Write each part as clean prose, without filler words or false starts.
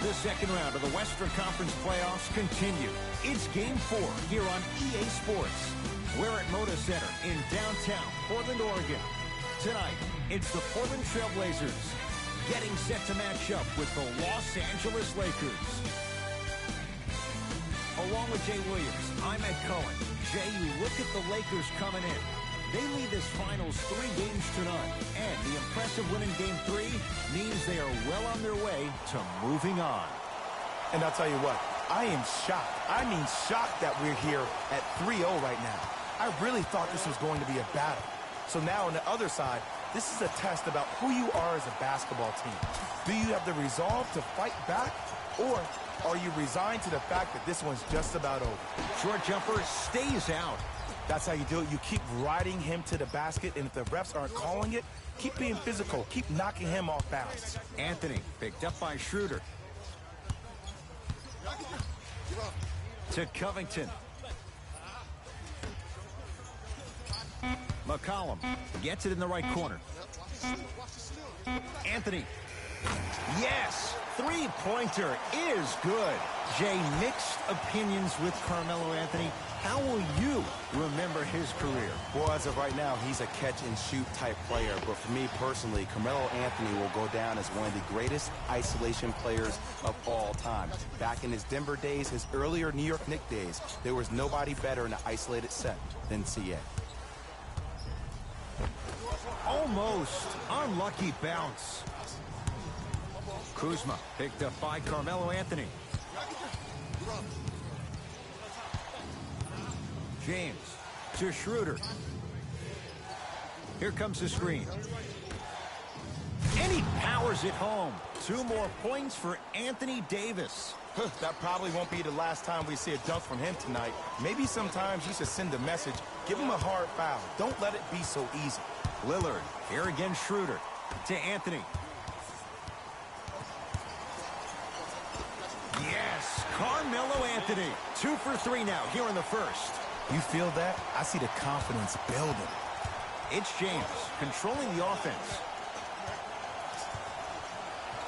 The second round of the Western Conference playoffs continue. It's Game 4 here on EA Sports. We're at Moda Center in downtown Portland, Oregon. Tonight, it's the Portland Trail Blazers getting set to match up with the Los Angeles Lakers. Along with Jay Williams, I'm Ed Cohen. Jay, you look at the Lakers coming in. They lead this finals 3 games to none, and the impressive win in Game 3 means they are well on their way to moving on. And I'll tell you what, I am shocked. I mean shocked that we're here at 3-0 right now. I really thought this was going to be a battle. So now on the other side, this is a test about who you are as a basketball team. Do you have the resolve to fight back, or are you resigned to the fact that this one's just about over? Short jumper stays out. That's how you do it. You keep riding him to the basket, and if the refs aren't calling it, keep being physical. Keep knocking him off balance. Anthony picked up by Schroeder. To Covington. McCollum gets it in the right corner. Anthony. Yes! Three-pointer is good. Jay, mixed opinions with Carmelo Anthony. How will you remember his career? Well, as of right now, he's a catch-and-shoot type player. But for me personally, Carmelo Anthony will go down as one of the greatest isolation players of all time. Back in his Denver days, his earlier New York Knicks days, there was nobody better in an isolated set than CA. Almost unlucky bounce. Kuzma picked up by Carmelo Anthony. James to Schroeder. Here comes the screen. And he powers it home. 2 more points for Anthony Davis. That probably won't be the last time we see a dunk from him tonight. Maybe sometimes you should send a message. Give him a hard foul. Don't let it be so easy. Lillard, here again Schroeder. To Anthony. Yes, Carmelo Anthony. 2 for 3 now here in the first. You feel that? I see the confidence building. It's James controlling the offense.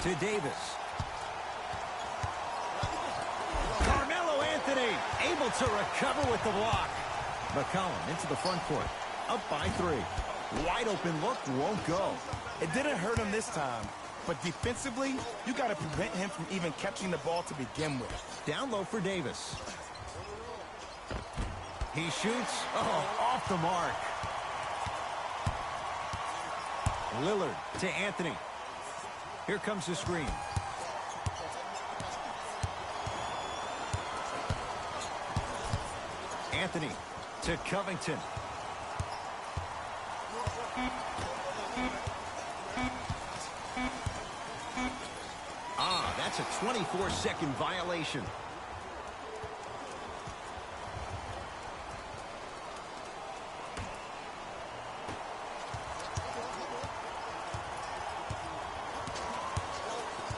To Davis. Carmelo Anthony able to recover with the block. McCollum into the front court. Up by 3. Wide open look won't go. It didn't hurt him this time, but defensively, you got to prevent him from even catching the ball to begin with. Down low for Davis. He shoots. Oh, off the mark. Lillard to Anthony. Here comes the screen. Anthony to Covington. That's a 24-second violation.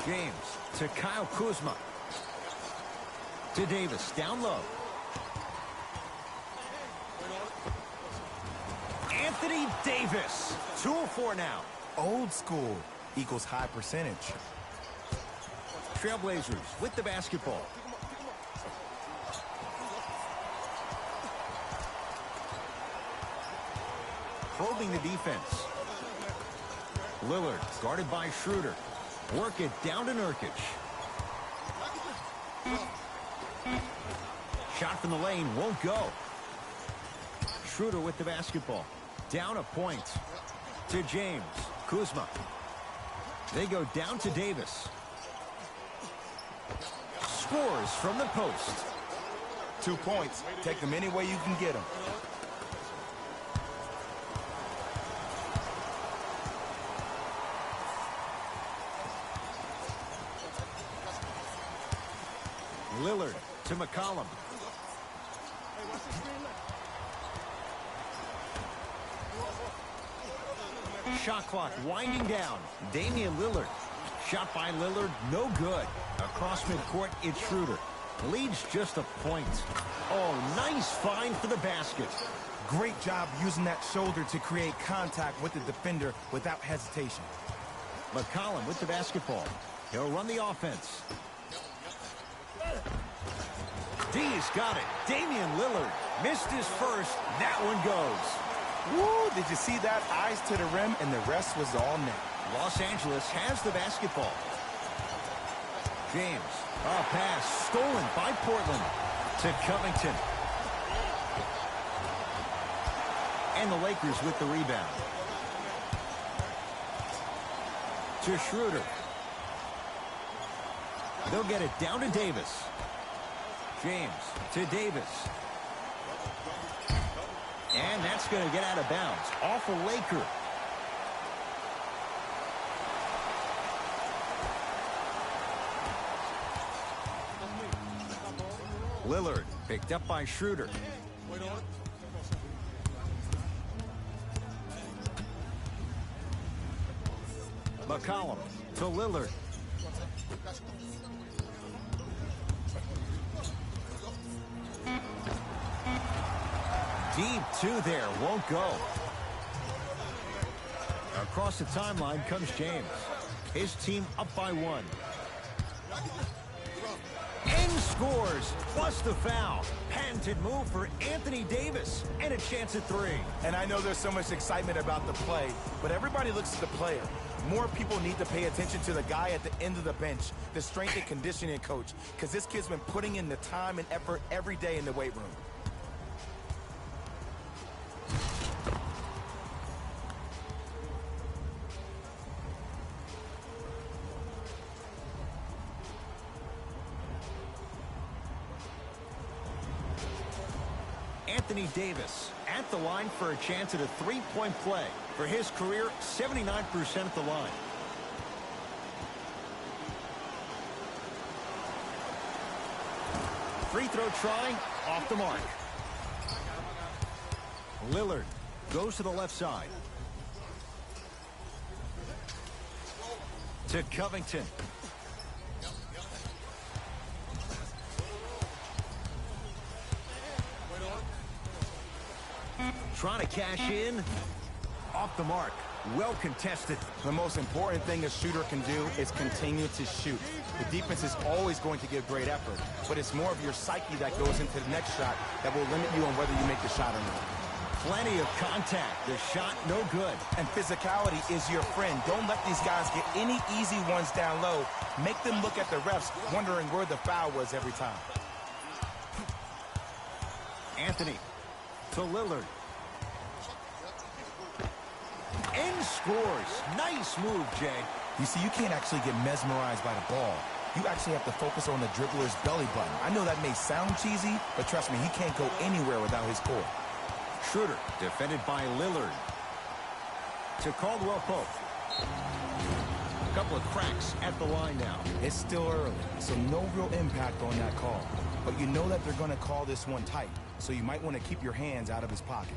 James to Kyle Kuzma. To Davis, down low. Anthony Davis, 2 of 4 now. Old school equals high percentage. Trailblazers with the basketball. Probing the defense. Lillard guarded by Schroeder. Work it down to Nurkic. Shot from the lane won't go. Schroeder with the basketball. Down a point. To James. Kuzma. They go down to Davis. Scores from the post. 2 points. Take them any way you can get them. Lillard to McCollum. Shot clock winding down. Damian Lillard. Shot by Lillard, no good. Across midcourt, it's Schroeder. Leads just a point. Oh, nice find for the basket. Great job using that shoulder to create contact with the defender without hesitation. McCollum with the basketball. He'll run the offense. D's got it. Damian Lillard missed his first. That one goes. Woo, did you see that? Eyes to the rim, and the rest was all net. Los Angeles has the basketball. James, a pass stolen by Portland to Covington. And the Lakers with the rebound. To Schroeder. They'll get it down to Davis. James to Davis. And that's going to get out of bounds. Off a Laker. Lillard picked up by Schroeder. McCollum to Lillard. Deep two there, won't go. Across the timeline comes James. His team up by 1. And scores, plus the foul. Patented move for Anthony Davis, and a chance at 3. And I know there's so much excitement about the play, but everybody looks at the player. More people need to pay attention to the guy at the end of the bench, the strength and conditioning coach, because this kid's been putting in the time and effort every day in the weight room. Anthony Davis at the line for a chance at a three-point play. For his career, 79% at the line. Free throw try, off the mark. Lillard goes to the left side. To Covington. Trying to cash in. Off the mark. Well contested. The most important thing a shooter can do is continue to shoot. The defense is always going to give great effort, but it's more of your psyche that goes into the next shot that will limit you on whether you make the shot or not. Plenty of contact. The shot no good. And physicality is your friend. Don't let these guys get any easy ones down low. Make them look at the refs wondering where the foul was every time. Anthony to Lillard. And scores. Nice move, Jay. You see, you can't actually get mesmerized by the ball. You actually have to focus on the dribbler's belly button. I know that may sound cheesy, but trust me, he can't go anywhere without his core. Schroeder, defended by Lillard. To Caldwell Pope. A couple of cracks at the line now. It's still early, so no real impact on that call. But you know that they're going to call this one tight, so you might want to keep your hands out of his pocket.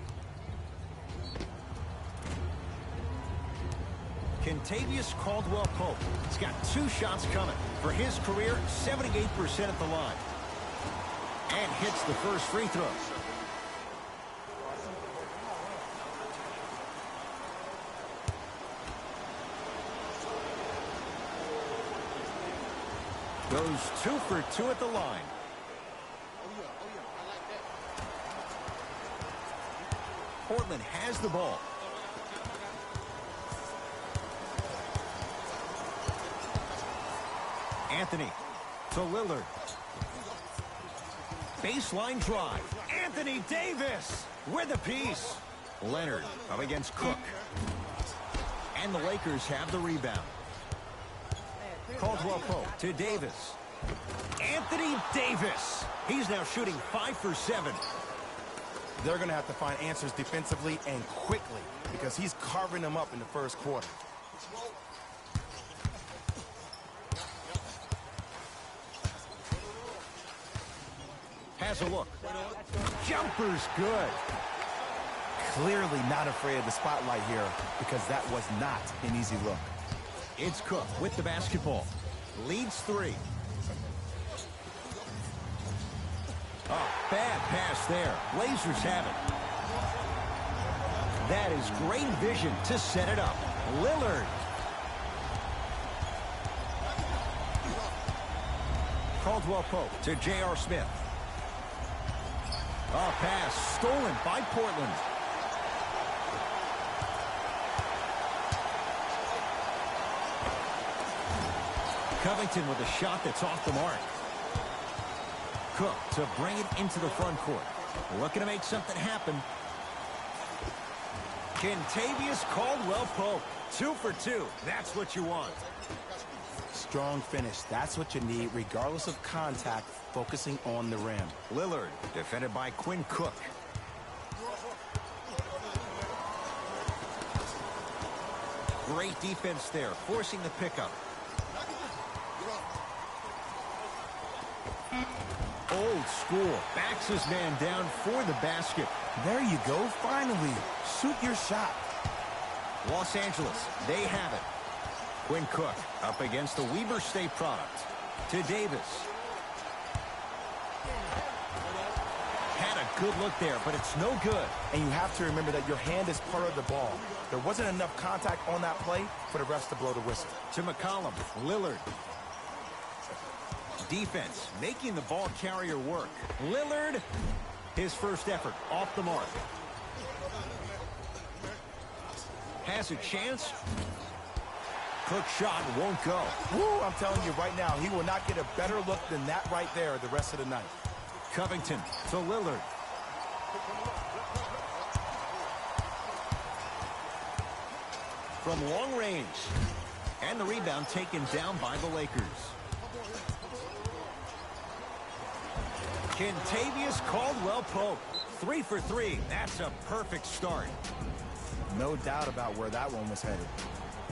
Kentavious Caldwell-Pope. He's got 2 shots coming. For his career, 78% at the line. And hits the first free throw. Goes 2 for 2 at the line. Portland has the ball. Anthony to Lillard. Baseline drive. Anthony Davis with a piece. Leonard up against Cook. And the Lakers have the rebound. Caldwell Pope to Davis. Anthony Davis. He's now shooting 5 for 7. They're going to have to find answers defensively and quickly because he's carving them up in the first quarter. Has a look. Jumper's good. Clearly not afraid of the spotlight here because that was not an easy look. It's Cook with the basketball. Leads 3. Oh, bad pass there. Blazers have it. That is great vision to set it up. Lillard. Caldwell Pope to J.R. Smith. A pass stolen by Portland. Covington with a shot that's off the mark. Cook to bring it into the front court. Looking to make something happen. Kentavious Caldwell-Pope. 2 for 2. That's what you want. Strong finish. That's what you need, regardless of contact, focusing on the rim. Lillard, defended by Quinn Cook. Great defense there, forcing the pickup. Old school. Backs his man down for the basket. There you go. Finally. Shoot your shot. Los Angeles, they have it. Quinn Cook up against the Weber State product. To Davis. Had a good look there, but it's no good. And you have to remember that your hand is part of the ball. There wasn't enough contact on that play for the refs to blow the whistle. To McCollum. Lillard. Defense making the ball carrier work. Lillard, his first effort off the mark. Has a chance. Cook shot won't go. Woo, I'm telling you right now, he will not get a better look than that right there the rest of the night. Covington to Lillard. From long range. And the rebound taken down by the Lakers. Kentavious Caldwell-Pope. 3 for 3. That's a perfect start. No doubt about where that one was headed.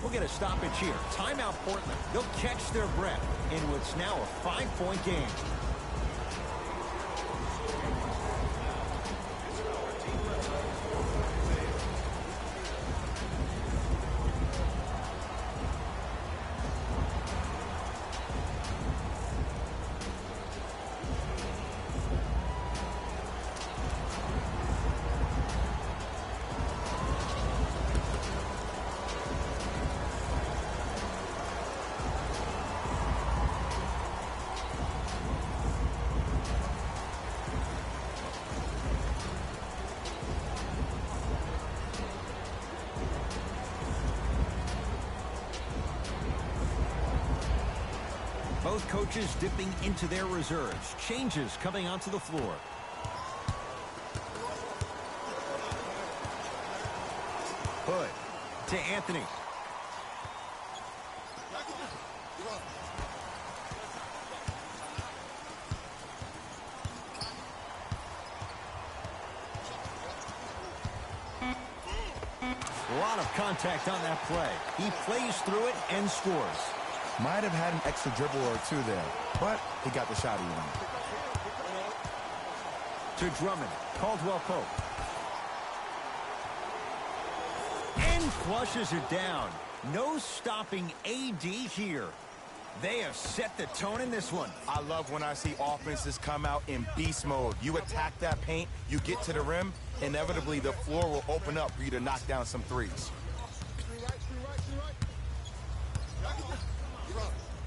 We'll get a stoppage here. Timeout Portland. They'll catch their breath in what's now a 5-point game. Both coaches dipping into their reserves. Changes coming onto the floor. Hood to Anthony. A lot of contact on that play. He plays through it and scores. Might have had an extra dribble or two there, but he got the shot he wanted. To Drummond. Caldwell-Pope. And flushes it down. No stopping AD here. They have set the tone in this one. I love when I see offenses come out in beast mode. You attack that paint, you get to the rim, inevitably the floor will open up for you to knock down some threes.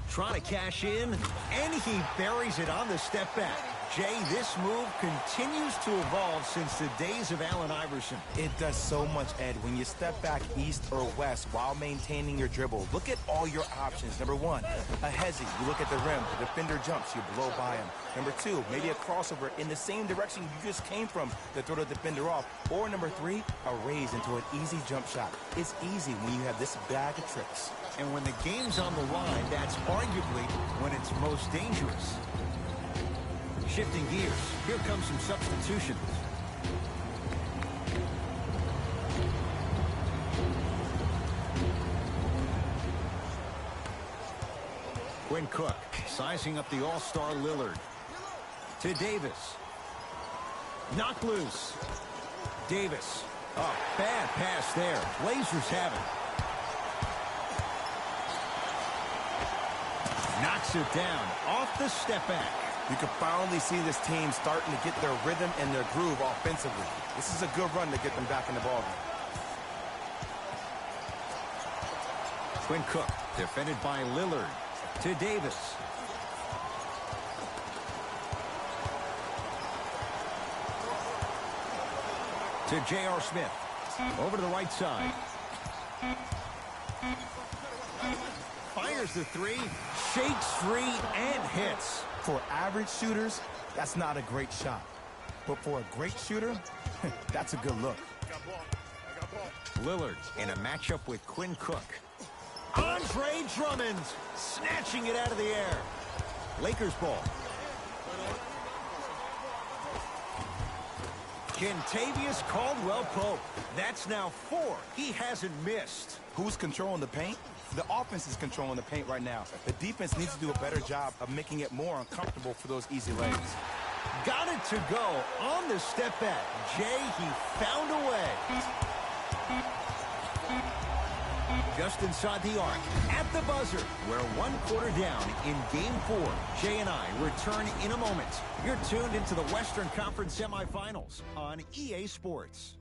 Trying to cash in, and he buries it on the step back. Jay, this move continues to evolve since the days of Allen Iverson. It does so much, Ed. When you step back east or west while maintaining your dribble, look at all your options. Number one, a hezzy. You look at the rim. The defender jumps. You blow by him. Number two, maybe a crossover in the same direction you just came from to throw the defender off. Or number three, a raise into an easy jump shot. It's easy when you have this bag of tricks. And when the game's on the line, that's arguably when it's most dangerous. Shifting gears. Here comes some substitutions. Quinn Cook sizing up the all-star Lillard. To Davis. Knocked loose. Davis. Oh, bad pass there. Blazers have it. Knocks it down off the step back. You can finally see this team starting to get their rhythm and their groove offensively. This is a good run to get them back in the ballgame. Quinn Cook, defended by Lillard. To Davis. To J.R. Smith. Over to the right side. Fires the three, shakes free, and hits. For average shooters, that's not a great shot. But for a great shooter, that's a good look. Lillard in a matchup with Quinn Cook. Andre Drummond snatching it out of the air. Lakers ball. Kentavious Caldwell-Pope. That's now 4. He hasn't missed. Who's controlling the paint? The offense is controlling the paint right now. The defense needs to do a better job of making it more uncomfortable for those easy lays. Got it to go on the step back. Jay, he found a way. Just inside the arc, at the buzzer. We're 1 quarter down in Game 4. Jay and I return in a moment. You're tuned into the Western Conference semifinals on EA Sports.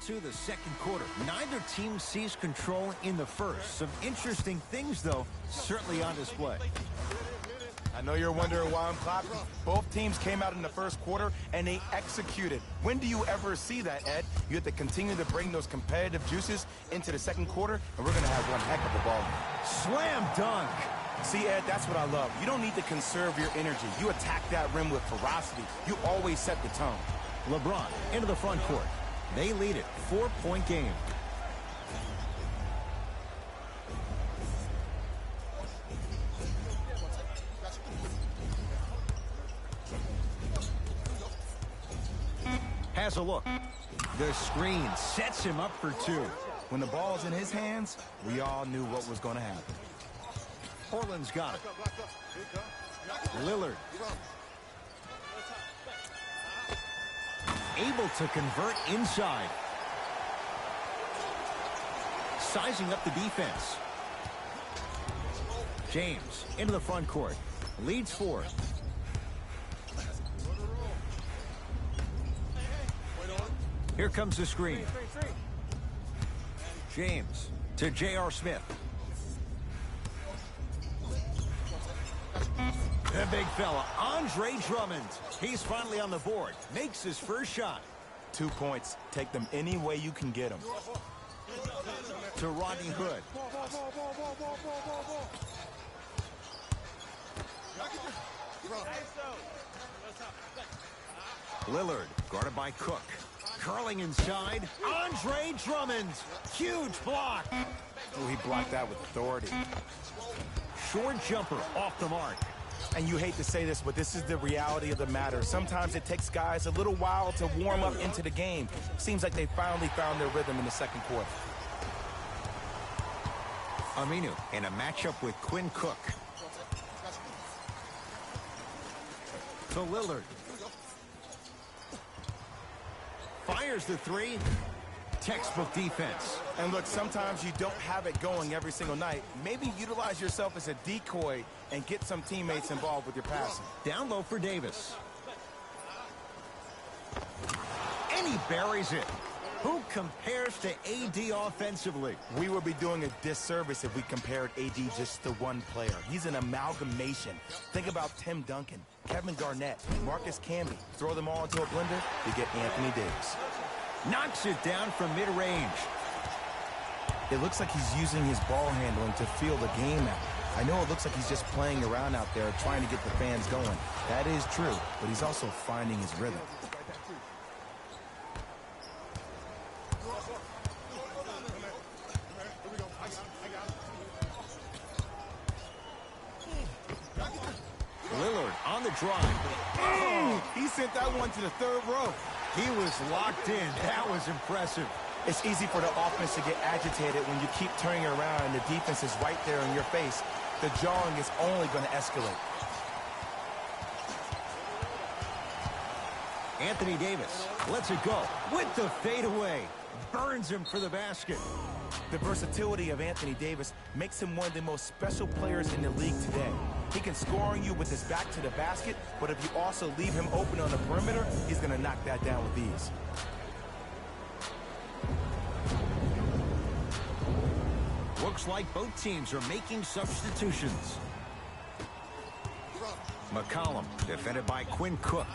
To the second quarter. Neither team sees control in the first. Some interesting things, though, certainly on display. I know you're wondering why I'm clapping. Both teams came out in the first quarter, and they executed. When do you ever see that, Ed? You have to continue to bring those competitive juices into the second quarter, and we're going to have one heck of a ball game. Slam dunk. See, Ed, that's what I love. You don't need to conserve your energy. You attack that rim with ferocity. You always set the tone. LeBron into the front court. They lead it, 4-point game. Has a look. The screen sets him up for 2. When the ball's in his hands, we all knew what was going to happen. Portland's got it. Lillard. Able to convert inside. Sizing up the defense. James into the front court. Leads 4. Here comes the screen. James to J.R. Smith. The big fella, Andre Drummond. He's finally on the board. Makes his first shot. 2 points. Take them any way you can get them. To Rodney Hood. Lillard, guarded by Cook. Curling inside. Andre Drummond. Huge block. Oh, he blocked that with authority. Short jumper off the mark. And you hate to say this, but this is the reality of the matter. Sometimes it takes guys a little while to warm up into the game. Seems like they finally found their rhythm in the second quarter. Aminu in a matchup with Quinn Cook. To Lillard. Fires the 3. Textbook defense. And look, sometimes you don't have it going every single night. Maybe utilize yourself as a decoy and get some teammates involved with your passing. Down low for Davis. And he buries it. Who compares to AD offensively? We would be doing a disservice if we compared AD just to one player. He's an amalgamation. Think about Tim Duncan, Kevin Garnett, Marcus Camby. Throw them all into a blender, you get Anthony Davis. Knocks it down from mid-range. It looks like he's using his ball handling to feel the game out. I know it looks like he's just playing around out there trying to get the fans going. That is true, but he's also finding his rhythm. Lillard on the drive. Oh, he sent that one to the third row. He was locked in. That was impressive. It's easy for the offense to get agitated when you keep turning around and the defense is right there in your face. The jawing is only going to escalate. Anthony Davis lets it go with the fadeaway. burns him for the basket. The versatility of Anthony Davis makes him one of the most special players in the league today. He can score on you with his back to the basket, but if you also leave him open on the perimeter, he's going to knock that down with ease. Looks like both teams are making substitutions. McCollum, defended by Quinn Cook.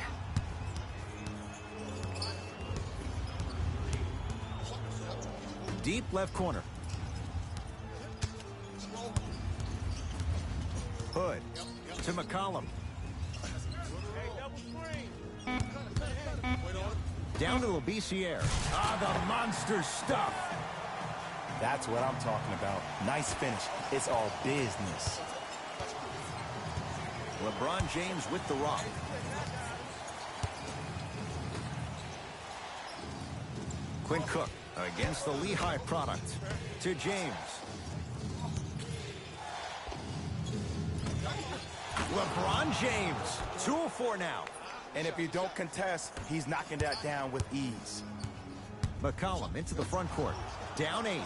Deep left corner. Hood to McCollum. Down to Labissiere. Ah, the monster stuff. That's what I'm talking about. Nice finish. It's all business. LeBron James with the rock. Quinn Cook against the Lehigh product. To James. LeBron James. 2 of 4 now. And if you don't contest, he's knocking that down with ease. McCollum into the front court. Down 8.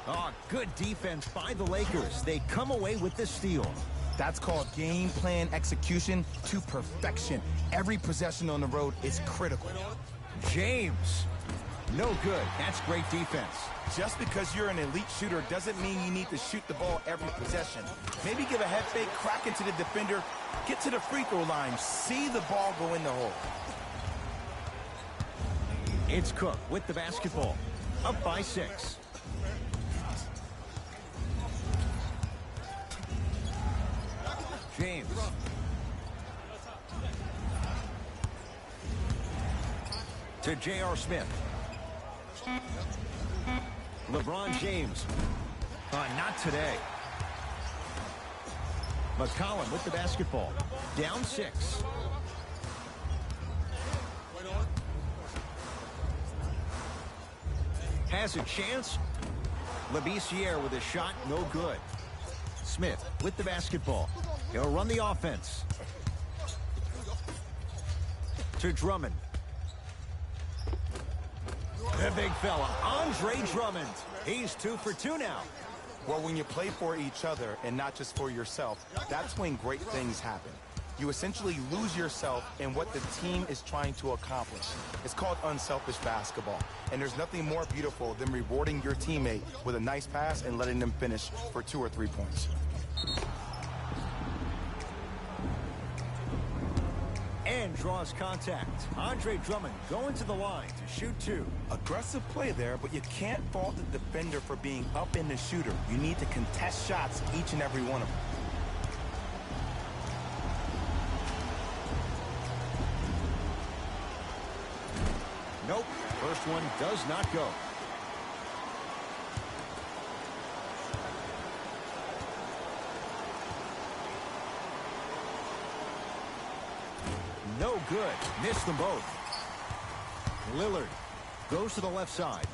Oh, good defense by the Lakers. They come away with the steal. That's called game plan execution to perfection. Every possession on the road is critical. James. No good. That's great defense. Just because you're an elite shooter doesn't mean you need to shoot the ball every possession. Maybe give a head fake, crack into the defender, get to the free throw line, see the ball go in the hole. It's Cook with the basketball. Up by 6. James. To J.R. Smith. LeBron James. Not today. McCollum with the basketball. Down 6. Has a chance. Labissiere with a shot, no good. Smith with the basketball. He'll run the offense. To Drummond. The big fella, Andre Drummond. He's 2 for 2 now. Well, when you play for each other and not just for yourself, that's when great things happen. You essentially lose yourself in what the team is trying to accomplish. It's called unselfish basketball. And there's nothing more beautiful than rewarding your teammate with a nice pass and letting them finish for 2 or 3 points. And draws contact. Andre Drummond going to the line to shoot 2. Aggressive play there, but you can't fault the defender for being up in the shooter. You need to contest shots, each and every one of them. Nope. First one does not go. No good. Missed them both. Lillard goes to the left side.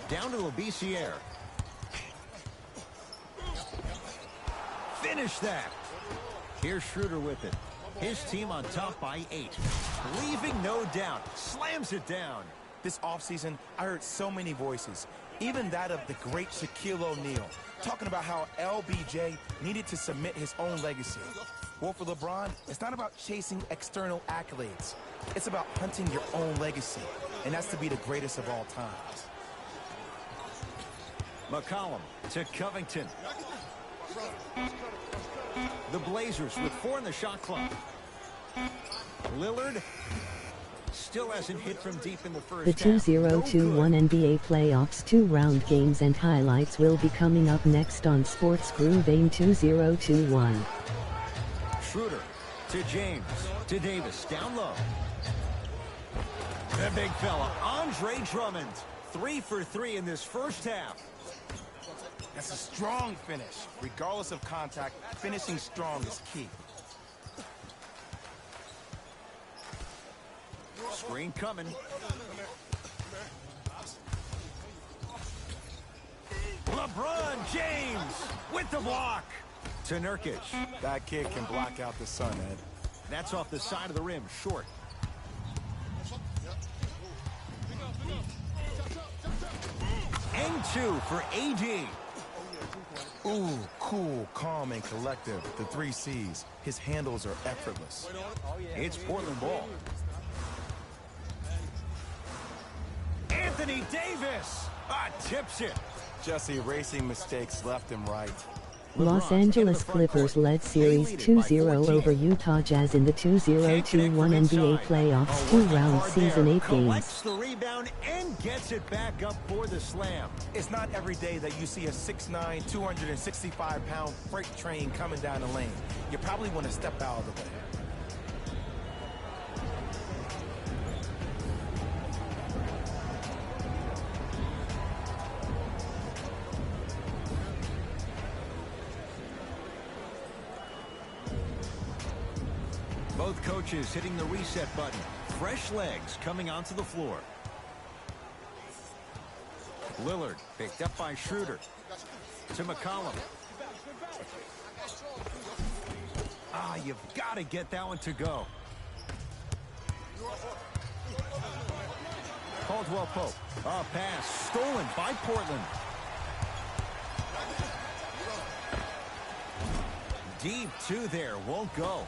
Down to Labissiere. Finish that. Here's Schroeder with it. His team on top by 8. Leaving no doubt. Slams it down. This offseason, I heard so many voices, even that of the great Shaquille O'Neal, talking about how LBJ needed to submit his own legacy. Well, for LeBron, it's not about chasing external accolades. It's about hunting your own legacy, and that's to be the greatest of all time. McCollum to Covington. The Blazers with 4 in the shot clock. Lillard still hasn't hit from deep in the first The half. 2021 NBA Playoffs 2-round games and highlights will be coming up next on Sports Groove AIM 2021. Schroeder to James to Davis down low. The big fella, Andre Drummond. 3 for 3 in this first half. That's a strong finish. Regardless of contact, finishing strong is key. Screen coming. LeBron James with the block. To Nurkic. That kid can block out the sun, Ed. That's off the side of the rim, short. And 2 for AD. Ooh, cool, calm, and collective. The 3 C's. His handles are effortless. It's Portland ball. Anthony Davis tips it. Just erasing mistakes left and right. Los Angeles Clippers led Series 2-0 over Utah Jazz in the 2021 NBA playoffs 2-round Season 8 Collects games. the rebound and gets it back up for the slam. It's not every day that you see a 6'9", 265-pound freight train coming down the lane. You probably want to step out of the way. Both coaches hitting the reset button. Fresh legs coming onto the floor. Lillard picked up by Schroeder. To McCollum. You've got to get that one to go. Caldwell Pope. A pass stolen by Portland. Deep 2 there. Won't go.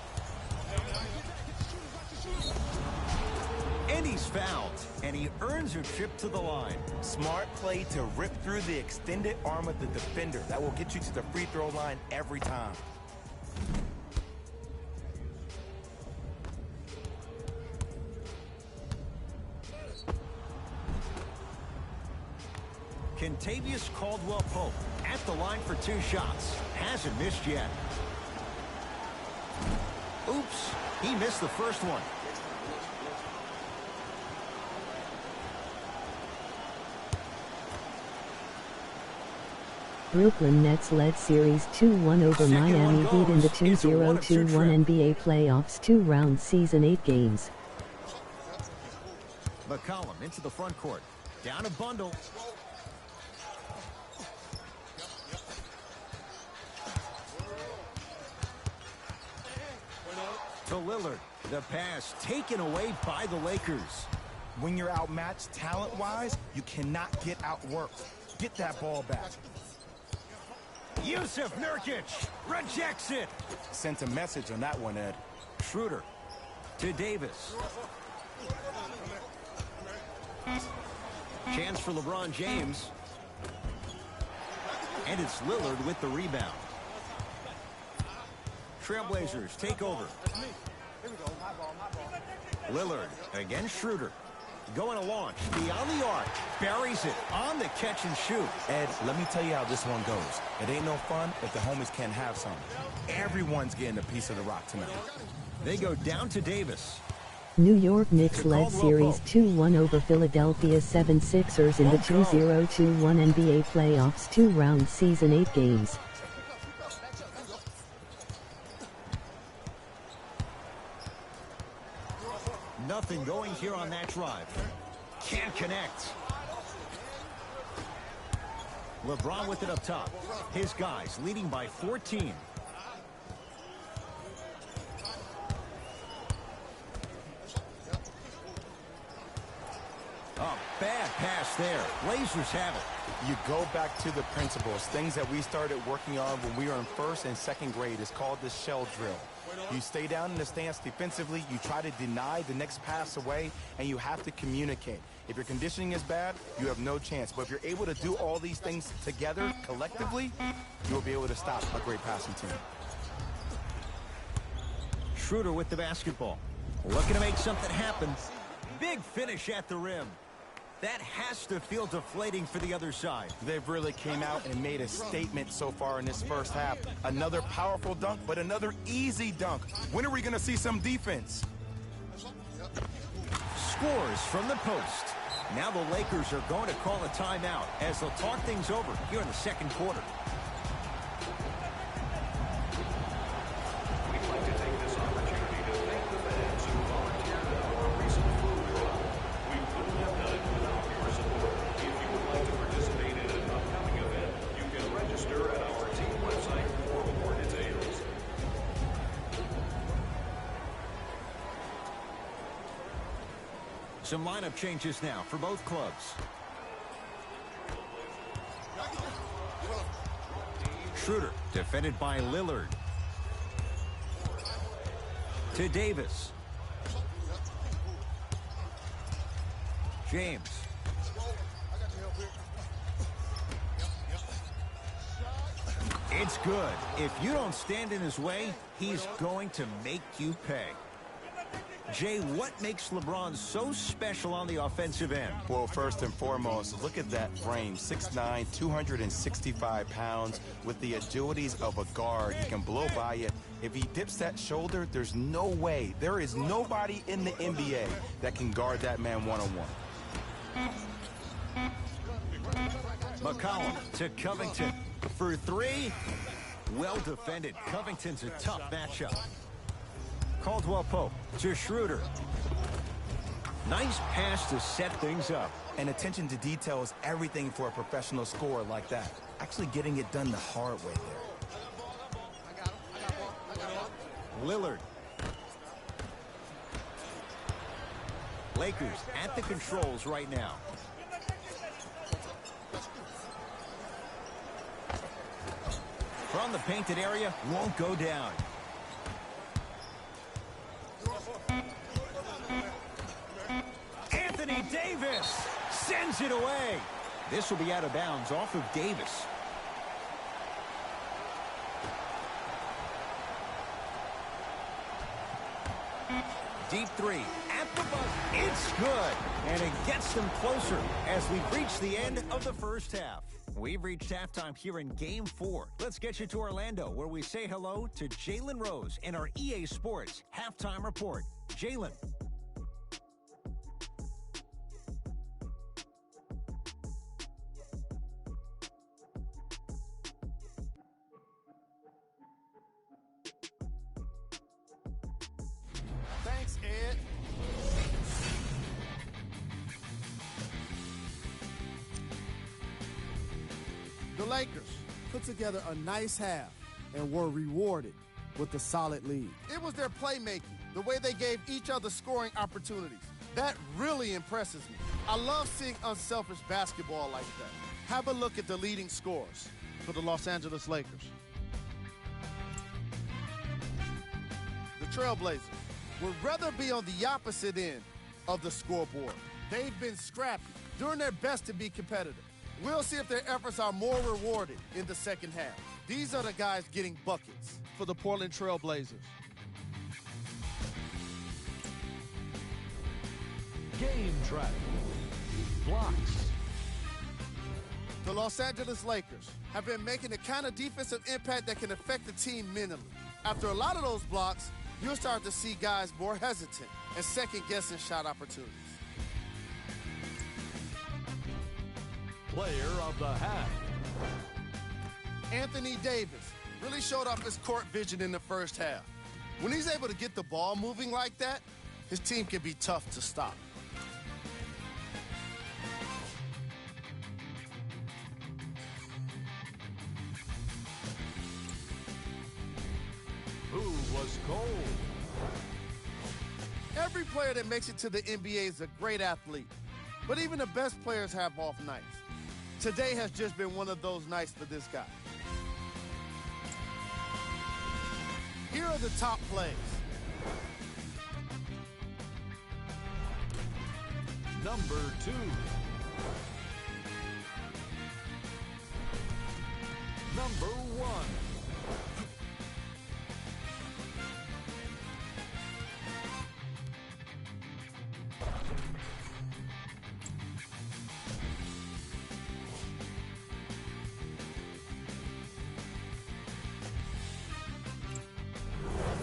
And he's fouled, and he earns a trip to the line. Smart play to rip through the extended arm of the defender. That will get you to the free throw line every time. Kentavious Caldwell-Pope at the line for 2 shots. Hasn't missed yet. Oops, he missed the first one. Brooklyn Nets led Series 2-1 over Miami Heat in the 2021 NBA playoffs 2-round Season 8 games. McCollum into the front court. Down a bundle. To Lillard. The pass taken away by the Lakers. When you're outmatched talent-wise, you cannot get outworked. Get that ball back. Yusuf Nurkic rejects it. Sent a message on that one, Ed. Schroeder to Davis. Chance for LeBron James. And it's Lillard with the rebound. Trailblazers take over. Lillard against Schroeder. Going to launch beyond the arc. Buries it on the catch and shoot. Ed, let me tell you how this one goes. It ain't no fun if the homies can't have some. Everyone's getting a piece of the rock tonight. They go down to Davis. New York Knicks led Series 2-1 over Philadelphia 76ers in the 2021 NBA playoffs 2-round Season 8 games. Nothing going here on that drive. Can't connect. LeBron with it up top. His guys leading by 14. A bad pass there. Blazers have it. You go back to the principles, things that we started working on when we were in first and second grade. It's called the shell drill. You stay down in the stance defensively, you try to deny the next pass away, and you have to communicate. If your conditioning is bad, you have no chance. But if you're able to do all these things together, collectively, you'll be able to stop a great passing team. Schroeder with the basketball. Looking to make something happen. Big finish at the rim. That has to feel deflating for the other side. They've really came out and made a statement so far in this first half. Another powerful dunk, but another easy dunk. When are we going to see some defense? Scores from the post. Now the Lakers are going to call a timeout as they'll talk things over here in the second quarter. Some lineup changes now for both clubs. Schroeder, defended by Lillard. To Davis. James. It's good. If you don't stand in his way, he's going to make you pay. Jay, what makes LeBron so special on the offensive end? Well, first and foremost, look at that frame. 6'9", 265 pounds with the agilities of a guard. He can blow by you. If he dips that shoulder, there's no way. There is nobody in the NBA that can guard that man one-on-one. McCollum to Covington for three. Well defended. Covington's a tough matchup. Caldwell Pope to Schroeder. Nice pass to set things up. And attention to detail is everything for a professional scorer like that. Actually getting it done the hard way there. Lillard. Lakers at the controls right now. From the painted area, won't go down. Anthony Davis sends it away. This will be out of bounds off of Davis. Deep three at the buzzer. It's good. And it gets them closer as we reach the end of the first half. We've reached halftime here in Game 4. Let's get you to Orlando, where we say hello to Jalen Rose in our EA Sports Halftime Report. Jalen. Thanks, Ed. The Lakers put together a nice half and were rewarded with a solid lead. It was their playmaking, the way they gave each other scoring opportunities. That really impresses me. I love seeing unselfish basketball like that. Have a look at the leading scorers for the Los Angeles Lakers. The Trailblazers would rather be on the opposite end of the scoreboard. They've been scrappy, doing their best to be competitive. We'll see if their efforts are more rewarded in the second half. These are the guys getting buckets for the Portland Trailblazers. Game track. Blocks. The Los Angeles Lakers have been making the kind of defensive impact that can affect the team mentally. After a lot of those blocks, you'll start to see guys more hesitant and second-guessing shot opportunities. Player of the half. Anthony Davis really showed off his court vision in the first half. When he's able to get the ball moving like that, his team can be tough to stop. Who was cold? Every player that makes it to the NBA is a great athlete, but even the best players have off nights. Today has just been one of those nights for this guy. Here are the top plays. Number 2. Number 1.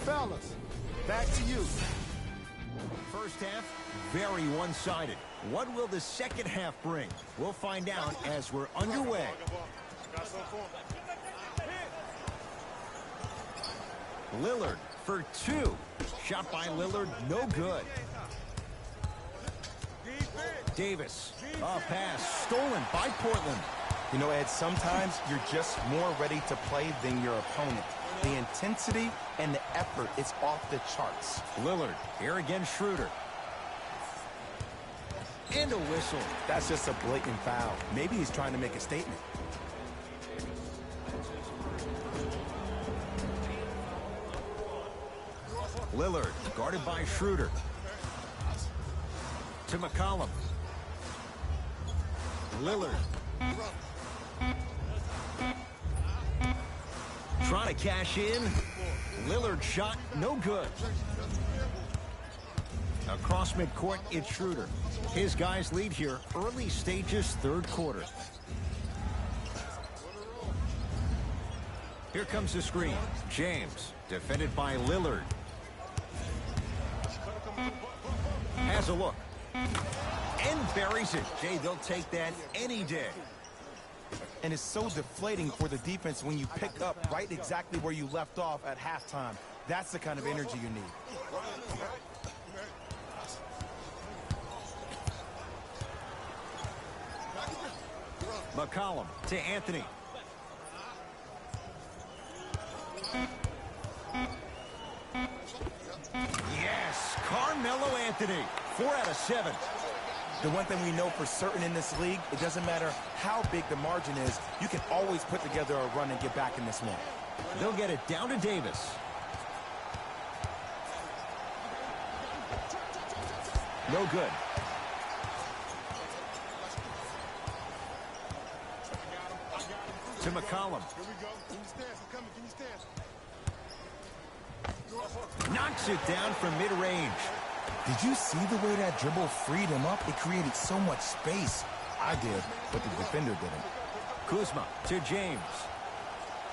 Fellas, back to you. First half, very one-sided. What will the second half bring? We'll find out as we're underway. Lillard for 2. Shot by Lillard, no good. Davis, a pass stolen by Portland. You know, Ed, sometimes you're just more ready to play than your opponent. The intensity and the effort is off the charts. Lillard, here again Schroeder. And a whistle. That's just a blatant foul. Maybe he's trying to make a statement. Lillard, guarded by Schroeder. To McCollum. Lillard. Trying to cash in. Lillard shot, no good. Across midcourt, it's Schroeder. His guys lead here, early stages, third quarter. Here comes the screen. James, defended by Lillard. Has a look. And buries it. Jay, they'll take that any day. And it's so deflating for the defense when you pick up right exactly where you left off at halftime. That's the kind of energy you need. McCollum to Anthony. Yes, Carmelo Anthony. 4 out of 7. The one thing we know for certain in this league, it doesn't matter how big the margin is, you can always put together a run and get back in this one. They'll get it down to Davis. No good. To McCollum. Knocks it down from mid-range. Did you see the way that dribble freed him up? It created so much space. I did, but the defender didn't. Kuzma to James.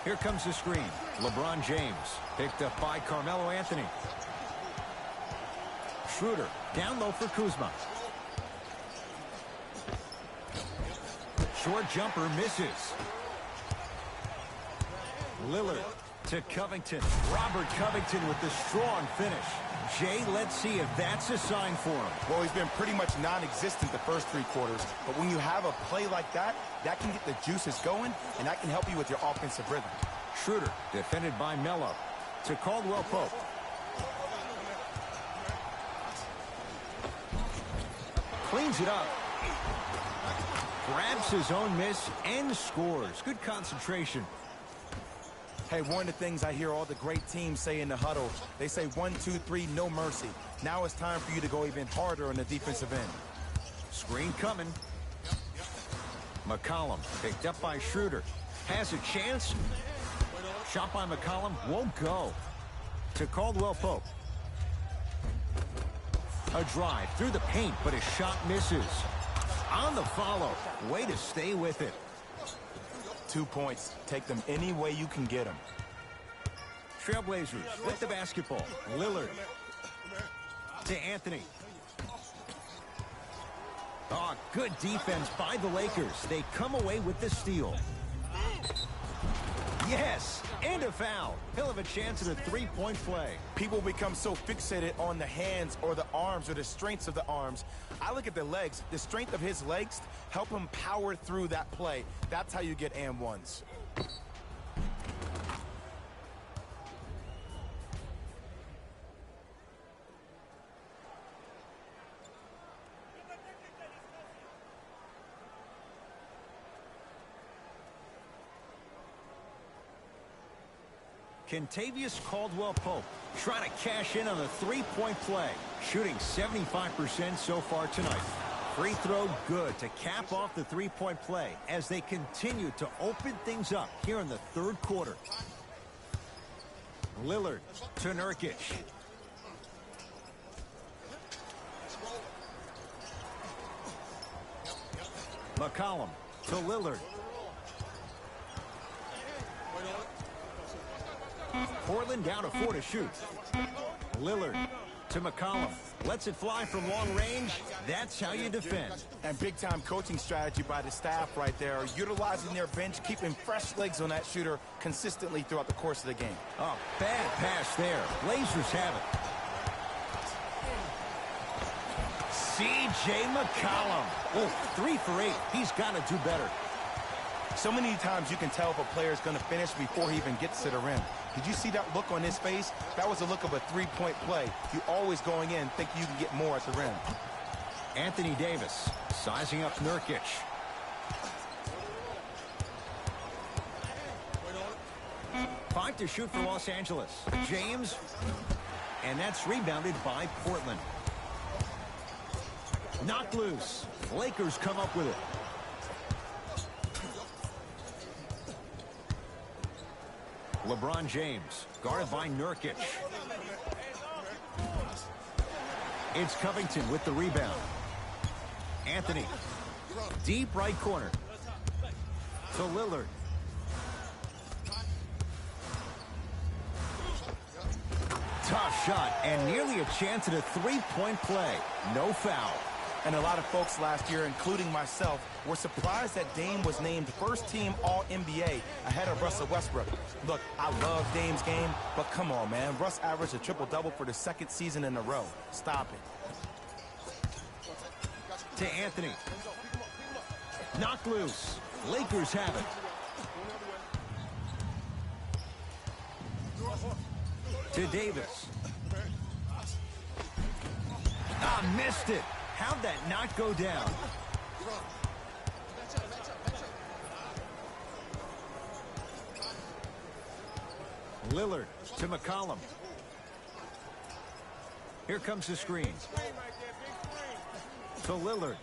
Here comes the screen. LeBron James picked up by Carmelo Anthony. Schroeder down low for Kuzma. Short jumper misses. Lillard to Covington. Robert Covington with the strong finish. Jay, let's see if that's a sign for him. Well, he's been pretty much non-existent the first 3 quarters, but when you have a play like that, that can get the juices going, and that can help you with your offensive rhythm. Schroeder, defended by Melo. To Caldwell Pope. Cleans it up. Grabs his own miss and scores. Good concentration. Hey, one of the things I hear all the great teams say in the huddle, they say 1, 2, 3, no mercy. Now it's time for you to go even harder on the defensive end. Screen coming. McCollum picked up by Schroeder. Has a chance. Shot by McCollum won't go. To Caldwell Pope. A drive through the paint, but his shot misses. On the follow. Way to stay with it. 2 points. Take them any way you can get them. Trailblazers with the basketball. Lillard. To Anthony. Oh, good defense by the Lakers. They come away with the steal. Yes, and a foul. He'll have a chance at a three-point play. People become so fixated on the hands or the arms or the strengths of the arms. I look at the legs. The strength of his legs help him power through that play. That's how you get and ones. Kentavious Caldwell-Pope trying to cash in on a three-point play. Shooting 75% so far tonight. Free throw good to cap off the three-point play as they continue to open things up here in the third quarter. Lillard to Nurkic. McCollum to Lillard. Portland down to 4 to shoot. Lillard to McCollum. Lets it fly from long range. That's how you defend. And big-time coaching strategy by the staff right there. Utilizing their bench, keeping fresh legs on that shooter consistently throughout the course of the game. Oh, bad pass there. Blazers have it. C.J. McCollum. Oh, 3 for 8. He's got to do better. So many times you can tell if a player is going to finish before he even gets to the rim. Did you see that look on his face? That was the look of a three-point play. You always going in thinking you can get more at the rim. Anthony Davis sizing up Nurkic. Five to shoot for Los Angeles. James. And that's rebounded by Portland. Knocked loose. Lakers come up with it. LeBron James guarded by Nurkic. It's Covington with the rebound. Anthony. Deep right corner. To Lillard. Tough shot and nearly a chance at a three-point play. No foul. And a lot of folks last year, including myself, were surprised that Dame was named first-team All-NBA ahead of Russell Westbrook. Look, I love Dame's game, but come on, man. Russ averaged a triple-double for the second season in a row. Stop it. To Anthony. Knocked loose. Lakers have it. To Davis. Missed it. How'd that not go down? Lillard to McCollum. Here comes the screen. To Lillard.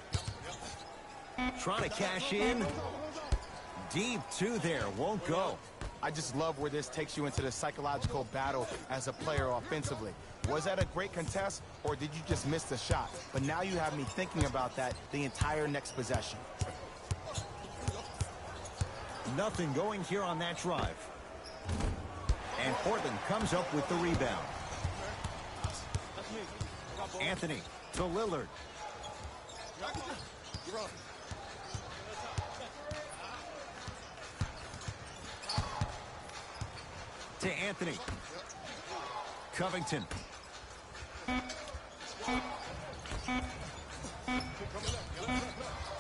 Trying to cash in. Deep two there. Won't go. I just love where this takes you into the psychological battle as a player offensively. Was that a great contest, or did you just miss the shot? But now you have me thinking about that the entire next possession. Nothing going here on that drive. And Portland comes up with the rebound. Anthony to Lillard. To Anthony. Covington.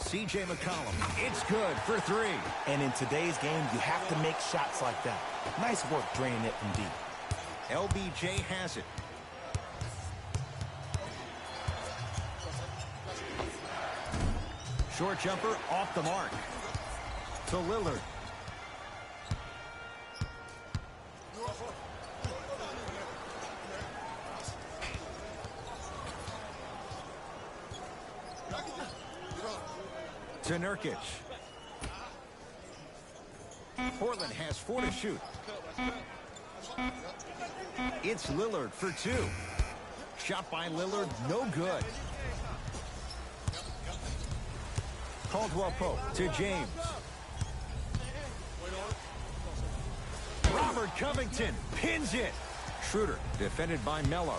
C.J. McCollum. It's good for three. And in today's game, you have to make shots like that. Nice work draining it from deep. LBJ has it. Short jumper off the mark. To Lillard. To Nurkic. Portland has 4 to shoot. It's Lillard for 2. Shot by Lillard, no good. Caldwell Pope to James. Robert Covington pins it. Schroeder defended by Melo.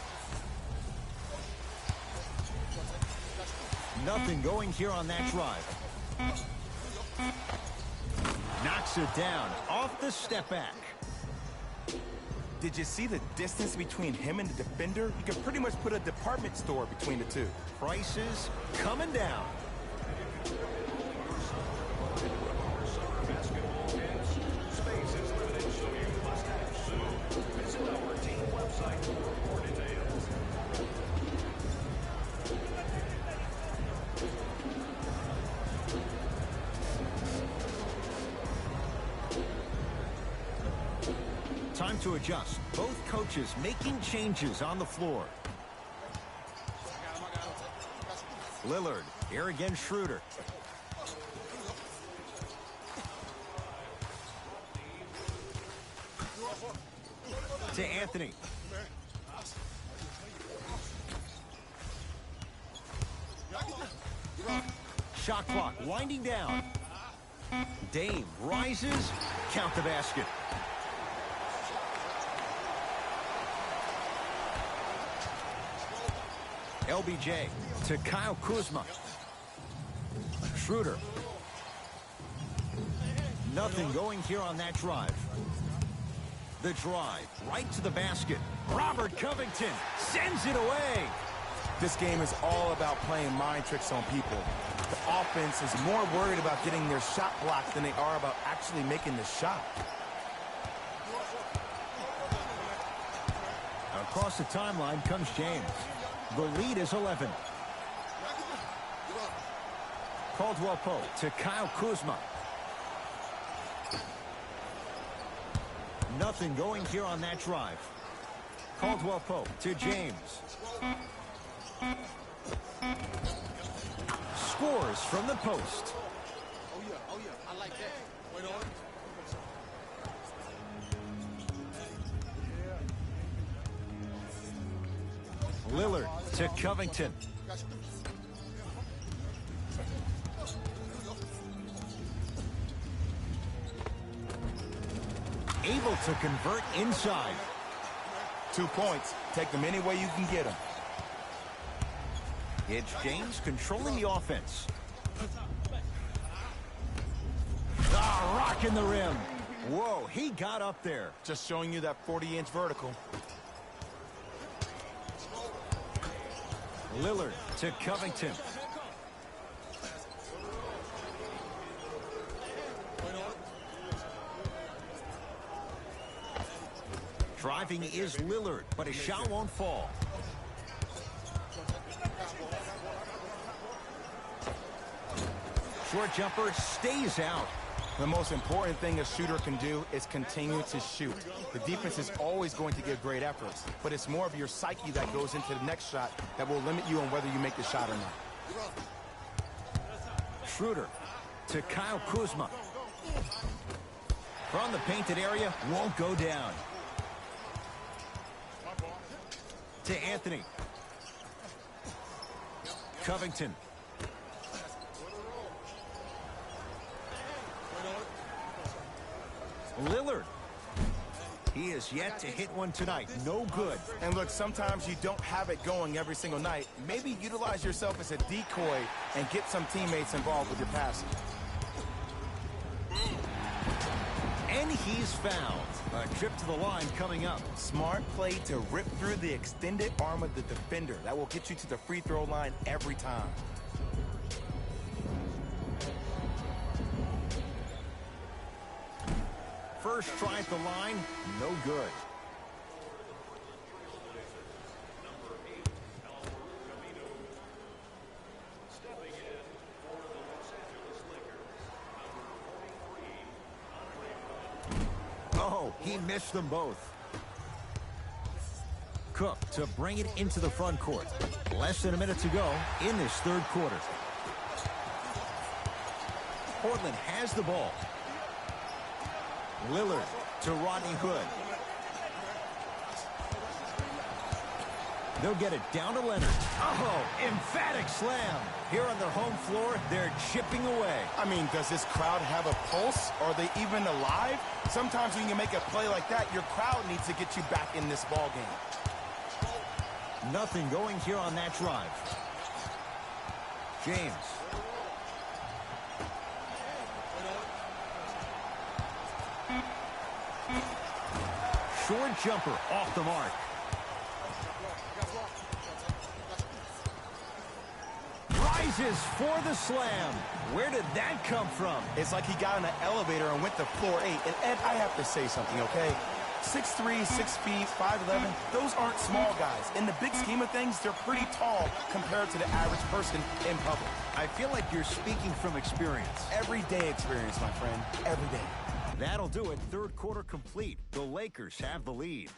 Nothing going here on that drive. Knocks it down off the step back. Did you see the distance between him and the defender? You could pretty much put a department store between the two. Prices coming down. Time to adjust. Both coaches making changes on the floor. Lillard. Here again, Schroeder. To Anthony. Shot clock winding down. Dame rises. Count the basket. LBJ to Kyle Kuzma. Schroeder. Nothing going here on that drive. The drive right to the basket. Robert Covington sends it away. This game is all about playing mind tricks on people. The offense is more worried about getting their shot blocked than they are about actually making the shot. Across the timeline comes James. The lead is 11. Caldwell Pope to Kyle Kuzma. Nothing going here on that drive. Caldwell Pope to James. Scores from the post. Oh yeah, I like that. Wait on. Lillard to Covington. Able to convert inside. 2 points. Take them any way you can get them. It's James controlling the offense. Rocking the rim. Whoa, he got up there. Just showing you that 40-inch vertical. Lillard to Covington. Driving is Lillard, but his shot won't fall. Short jumper stays out. The most important thing a shooter can do is continue to shoot. The defense is always going to give great efforts, but it's more of your psyche that goes into the next shot that will limit you on whether you make the shot or not. Schroeder to Kyle Kuzma. From the painted area, won't go down. To Anthony. Covington. Lillard. He is yet to hit one tonight. No good. And look, sometimes you don't have it going every single night. Maybe utilize yourself as a decoy and get some teammates involved with your passing. And he's fouled. A trip to the line coming up. Smart play to rip through the extended arm of the defender. That will get you to the free throw line every time. First try at the line, no good. Oh, he missed them both. Cook to bring it into the front court. Less than a minute to go in this third quarter. Portland has the ball. Lillard to Rodney Hood. They'll get it down to Leonard. Oh, emphatic slam. Here on their home floor, they're chipping away. I mean, does this crowd have a pulse? Are they even alive? Sometimes when you make a play like that, your crowd needs to get you back in this ball game. Nothing going here on that drive. James. Short jumper off the mark. Rises for the slam. Where did that come from? It's like he got in an elevator and went to floor 8. And Ed, I have to say something, okay? 6'3", 6 feet, 5'11", those aren't small guys. In the big scheme of things, they're pretty tall compared to the average person in public. I feel like you're speaking from experience. Everyday experience, my friend. Every day. That'll do it. Third quarter complete. The Lakers have the lead.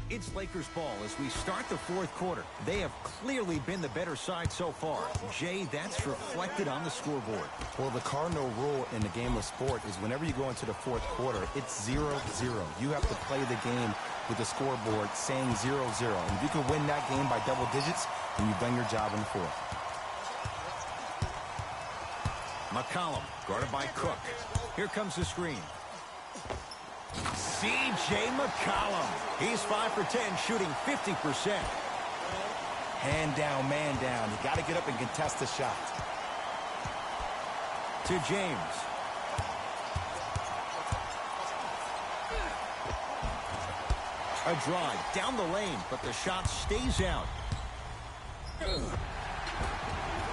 It's Lakers ball as we start the fourth quarter. They have clearly been the better side so far. Jay, that's reflected on the scoreboard. Well, the cardinal rule in the game of sport is whenever you go into the fourth quarter, it's 0-0. You have to play the game with the scoreboard saying 0-0. And if you can win that game by double digits, then you've done your job in the fourth. McCollum, guarded by Cook. Here comes the screen. C.J. McCollum. He's 5 for 10, shooting 50%. Hand down, man down. You got to get up and contest the shot. To James. A drive down the lane, but the shot stays out.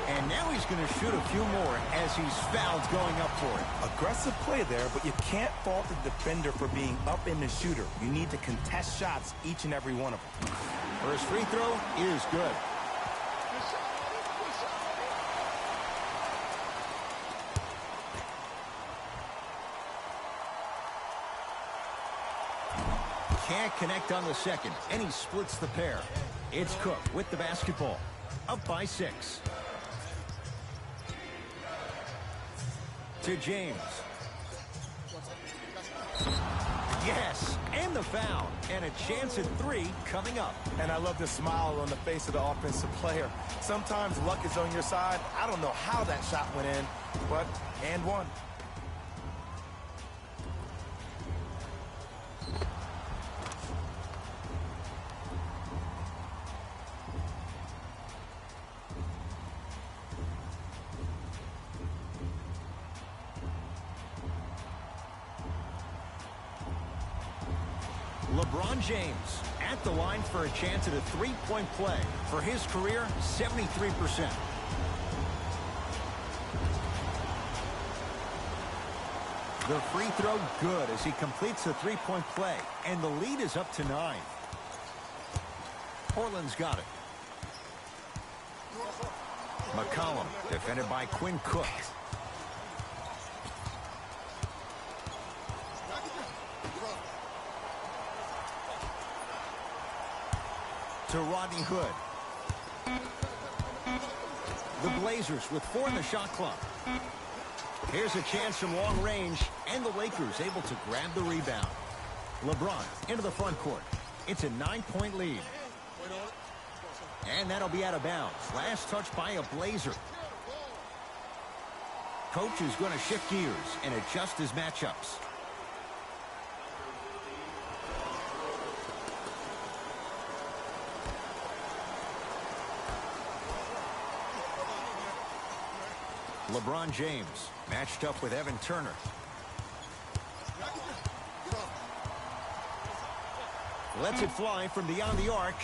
And now he's going to shoot a few more as he's fouled going up for it. Aggressive play there, but you can't fault the defender for being up in the shooter. You need to contest shots, each and every one of them. First free throw is good. Can't connect on the second, and he splits the pair. It's Cook with the basketball, up by 6. To James. Yes, and the foul, and a chance at 3 coming up. And I love the smile on the face of the offensive player. Sometimes luck is on your side. I don't know how that shot went in, but and one. LeBron James at the line for a chance at a 3-point play. For his career, 73%. The free throw good as he completes the 3-point play. And the lead is up to 9. Portland's got it. McCollum defended by Quinn Cook. To Rodney Hood. The Blazers with 4 in the shot clock. Here's a chance from long range, and the Lakers able to grab the rebound. LeBron into the front court. It's a 9-point lead. And that'll be out of bounds. Last touch by a Blazer. Coach is going to shift gears and adjust his matchups. LeBron James matched up with Evan Turner. Lets it fly from beyond the arc.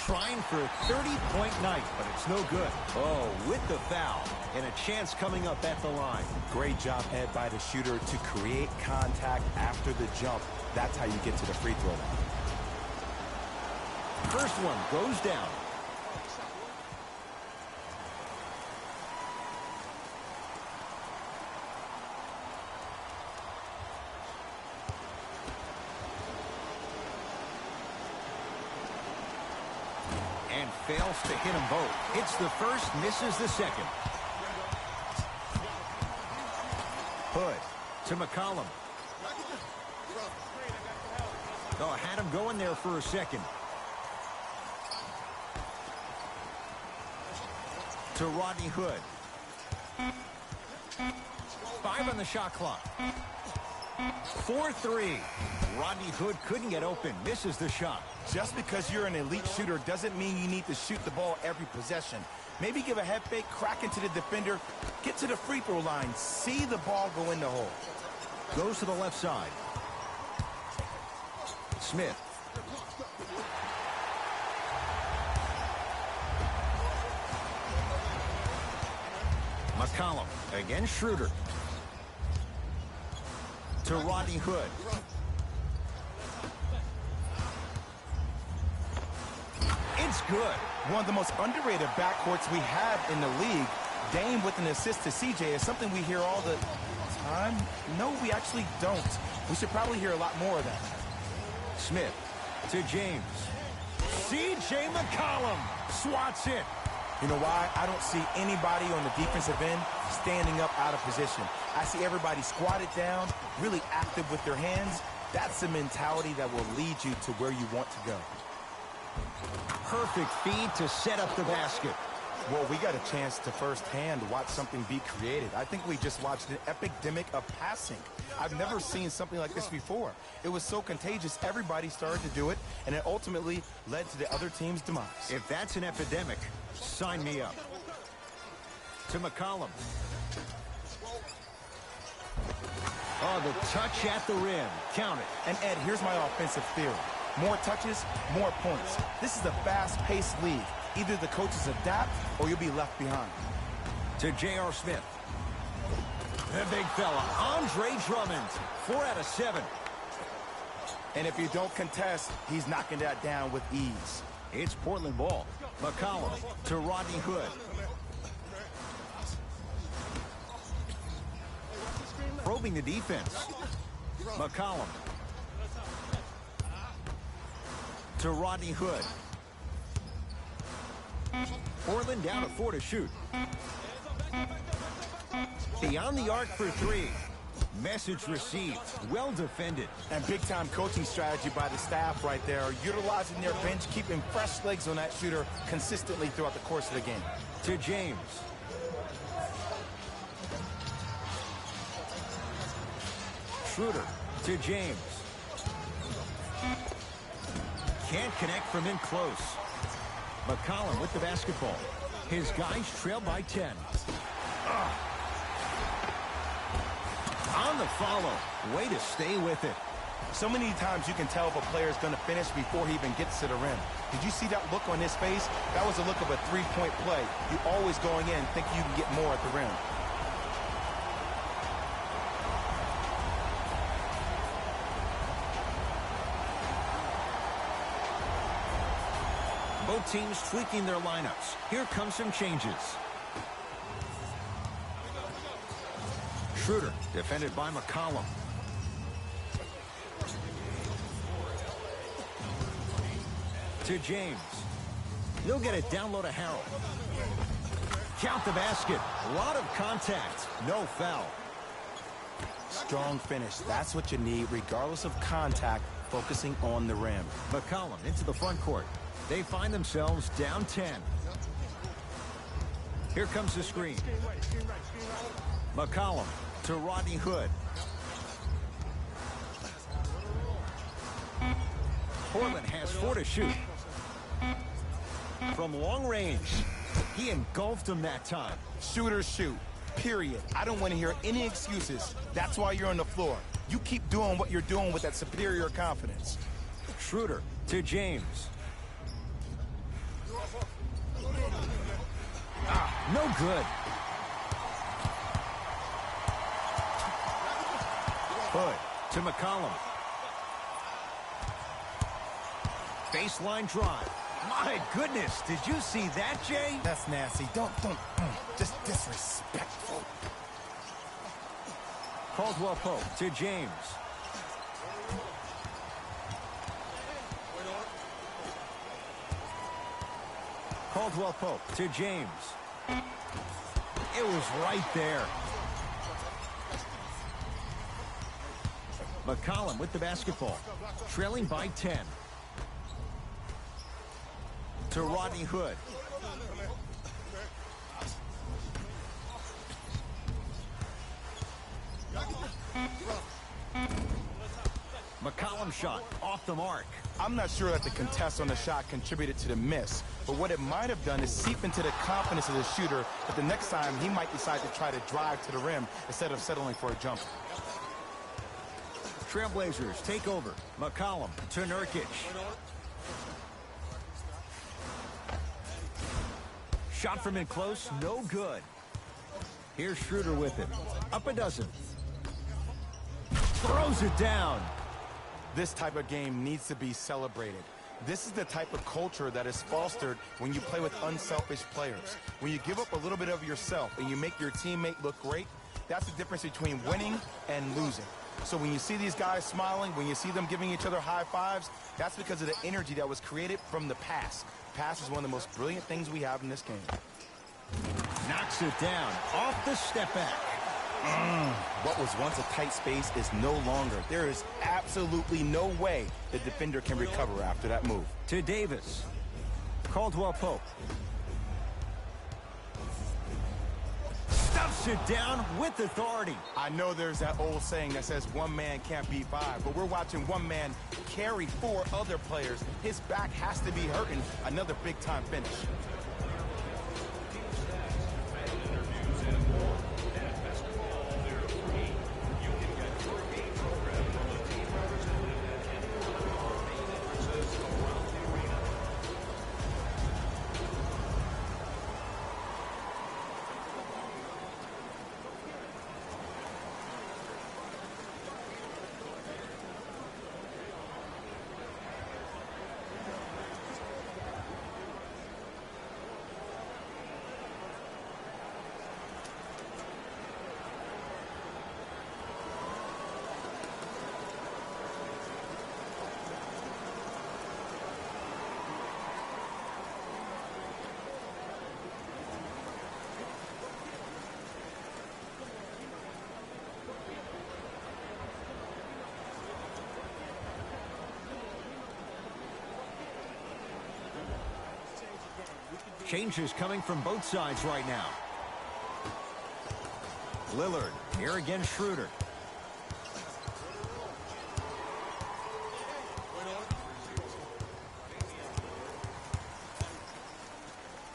Trying for a 30-point night, but it's no good. Oh, with the foul. And a chance coming up at the line. Great job, Ed, by the shooter to create contact after the jump. That's how you get to the free throw line. First one goes down. And fails to hit them both. Hits the first, misses the second. Hood to McCollum. Oh, had him going there for a second. To Rodney Hood. 5 on the shot clock. 4-3. Rodney Hood couldn't get open. Misses the shot. Just because you're an elite shooter doesn't mean you need to shoot the ball every possession. Maybe give a head fake, crack into the defender, get to the free throw line, see the ball go in the hole. Goes to the left side. Smith. McCollum against Schroeder. To Rodney Hood. It's good. One of the most underrated backcourts we have in the league. Dame with an assist to CJ is something we hear all the time. No, we actually don't. We should probably hear a lot more of that. Smith to James. CJ McCollum swats it. You know why? I don't see anybody on the defensive end standing up out of position. I see everybody squatted down, really active with their hands. That's the mentality that will lead you to where you want to go. Perfect feed to set up the basket. Well, we got a chance to firsthand watch something be created. I think we just watched an epidemic of passing. I've never seen something like this before. It was so contagious, everybody started to do it, and it ultimately led to the other team's demise. If that's an epidemic, sign me up. To McCollum. Oh, the touch at the rim. Count it. And Ed, here's my offensive theory. More touches, more points. This is a fast-paced league. Either the coaches adapt or you'll be left behind. To J.R. Smith. The big fella, Andre Drummond. 4 out of 7. And if you don't contest, he's knocking that down with ease. It's Portland ball. McCollum to Rodney Hood. Probing the defense. McCollum to Rodney Hood. Portland down to 4 to shoot. Beyond the arc for 3. Message received. Well defended. And big-time coaching strategy by the staff right there, utilizing their bench, keeping fresh legs on that shooter consistently throughout the course of the game. To James. Schroeder to James. Can't connect from in close. McCollum with the basketball. His guys trail by 10. On the follow. Way to stay with it. So many times you can tell if a player is going to finish before he even gets to the rim. Did you see that look on his face? That was a look of a three-point play. You always going in thinking you can get more at the rim. Both teams tweaking their lineups. Here come some changes. Schroeder, defended by McCollum. To James. He'll get it down low to Harrell. Count the basket. A lot of contact. No foul. Strong finish. That's what you need, regardless of contact, focusing on the rim. McCollum into the front court. They find themselves down 10. Here comes the screen. McCollum to Rodney Hood. Portland has 4 to shoot. From long range, he engulfed him that time. Shooters shoot, period. I don't want to hear any excuses. That's why you're on the floor. You keep doing what you're doing with that superior confidence. Schroeder to James. No good. Hood to McCollum. Baseline drive. My goodness, did you see that, Jay? That's nasty. Just disrespectful. Caldwell Pope to James. Caldwell Pope to James. It was right there. McCollum with the basketball. Trailing by 10. To Rodney Hood. McCollum shot off the mark. I'm not sure that the contest on the shot contributed to the miss, but what it might have done is seep into the confidence of the shooter that the next time he might decide to try to drive to the rim instead of settling for a jumper. Trailblazers take over. McCollum to Nurkic. Shot from in close, no good. Here's Schroeder with it. Up a dozen. Throws it down. This type of game needs to be celebrated. This is the type of culture that is fostered when you play with unselfish players. When you give up a little bit of yourself and you make your teammate look great, that's the difference between winning and losing. So when you see these guys smiling, when you see them giving each other high fives, that's because of the energy that was created from the pass. Pass is one of the most brilliant things we have in this game. Knocks it down off the step back. What was once a tight space is no longer. There is absolutely no way the defender can recover after that move. To Davis. Caldwell Pope. Stuffs it down with authority. I know there's that old saying that says one man can't beat 5, but we're watching one man carry 4 other players. His back has to be hurting. Another big-time finish. Changes coming from both sides right now. Lillard, here again Schroeder.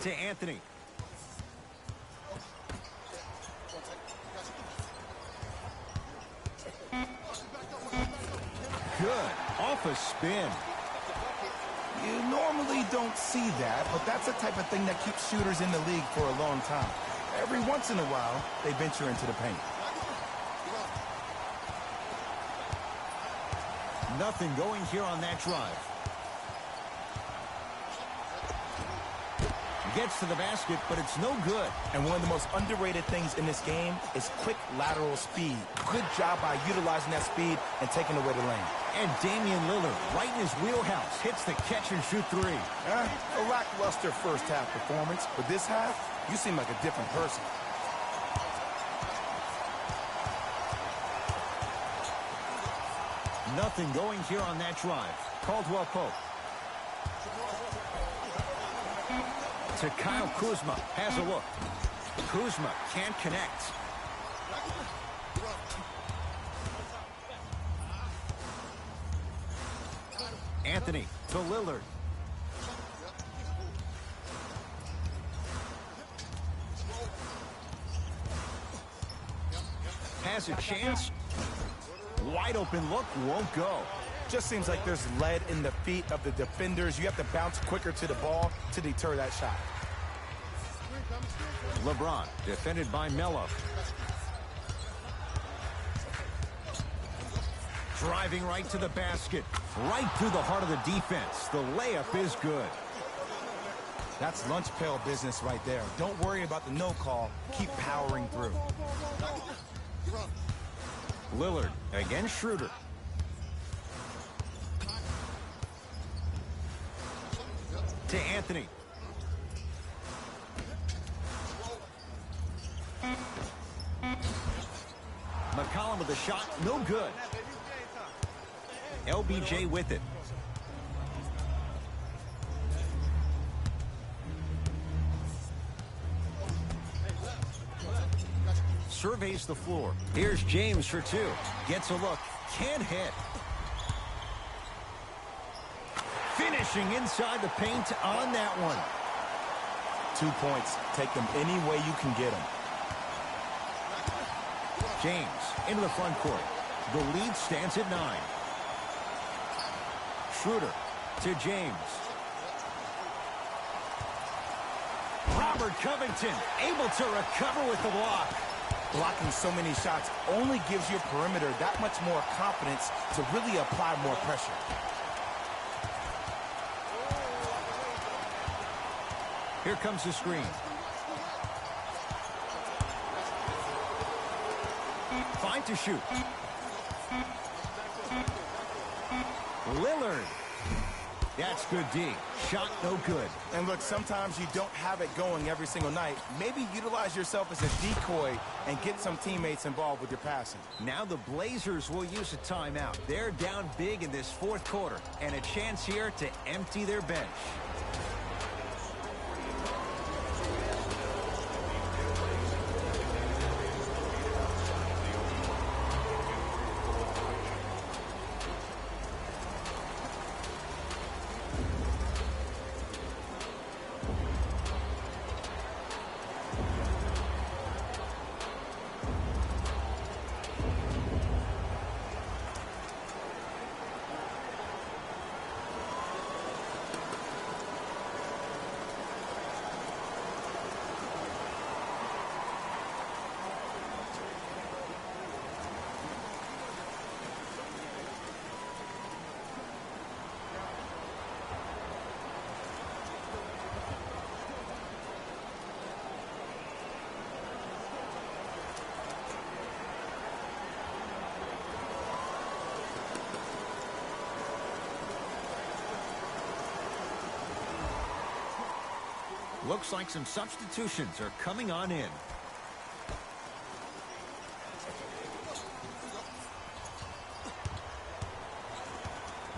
To Anthony. Good. Off a spin. You normally don't see that, but that's the type of thing that keeps shooters in the league for a long time. Every once in a while, they venture into the paint. Nothing going here on that drive. Gets to the basket, but it's no good. And one of the most underrated things in this game is quick lateral speed. Good job by utilizing that speed and taking away the lane. And Damian Lillard, right in his wheelhouse, hits the catch-and-shoot three. A lackluster first-half performance, but this half, you seem like a different person. Nothing going here on that drive. Caldwell Pope. To Kyle Kuzma. Has a look. Kuzma can't connect. Anthony to Lillard. Has a chance. Wide open look, won't go. Just seems like there's lead in the feet of the defenders. You have to bounce quicker to the ball to deter that shot. LeBron, defended by Melo. Driving right to the basket. Right through the heart of the defense. The layup is good. That's lunch pail business right there. Don't worry about the no call. Keep powering through. Lillard against Schroeder. To Anthony. McCollum with a shot, no good. LBJ with it. Surveys the floor. Here's James for two. Gets a look. Can't hit. Finishing inside the paint on that one. 2 points. Take them any way you can get them. James into the front court. The lead stands at 9. Schroeder to James. Robert Covington able to recover with the block. Blocking so many shots only gives your perimeter that much more confidence to really apply more pressure. Here comes the screen. Fine to shoot. Lillard. That's good D. Shot no good. And look, sometimes you don't have it going every single night. Maybe utilize yourself as a decoy and get some teammates involved with your passing. Now the Blazers will use a timeout. They're down big in this fourth quarter and a chance here to empty their bench. Looks like some substitutions are coming on in.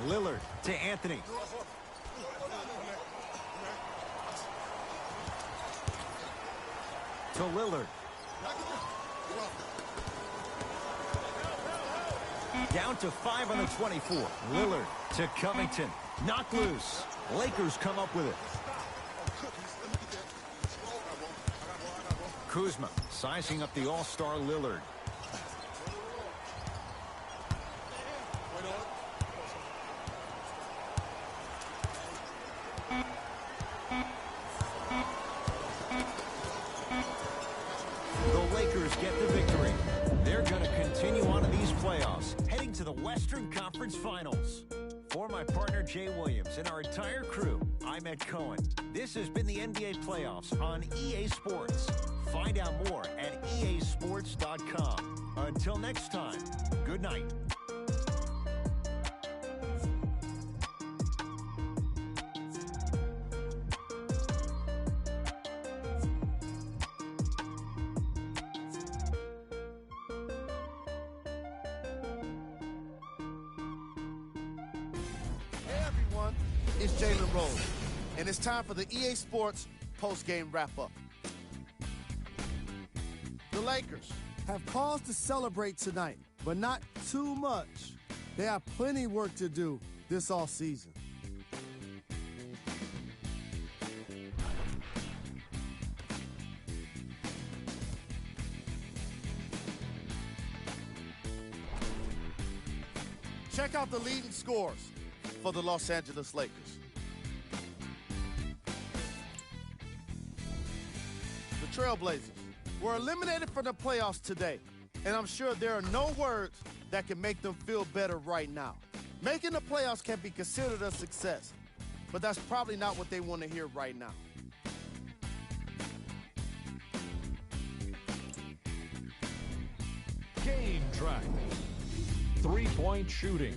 Lillard to Anthony. to Lillard. Down to 5 on the 24. Lillard to Covington. Knocked loose. Lakers come up with it. Kuzma sizing up the all-star Lillard. The Lakers get the victory. They're going to continue on in these playoffs, heading to the Western Conference Finals. For my partner Jay Williams and our entire crew, I'm Ed Cohen. This has been the NBA Playoffs on EA Sports. Find out more at easports.com. Until next time, good night. It's Jalen Rose, and it's time for the EA Sports post-game wrap-up. The Lakers have cause to celebrate tonight, but not too much. They have plenty of work to do this offseason. Check out the leading scores for the Los Angeles Lakers. The Trailblazers were eliminated from the playoffs today, and I'm sure there are no words that can make them feel better right now. Making the playoffs can be considered a success, but that's probably not what they want to hear right now. Game track. Three-point shooting.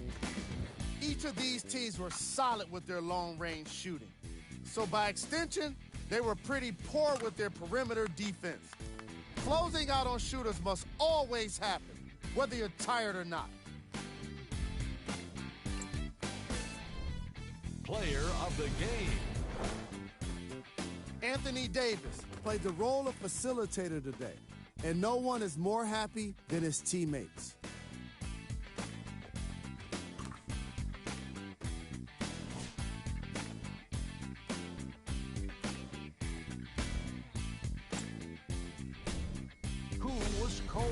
Each of these teams were solid with their long-range shooting. So by extension, they were pretty poor with their perimeter defense. Closing out on shooters must always happen, whether you're tired or not. Player of the game. Anthony Davis played the role of facilitator today, and no one is more happy than his teammates. Cold.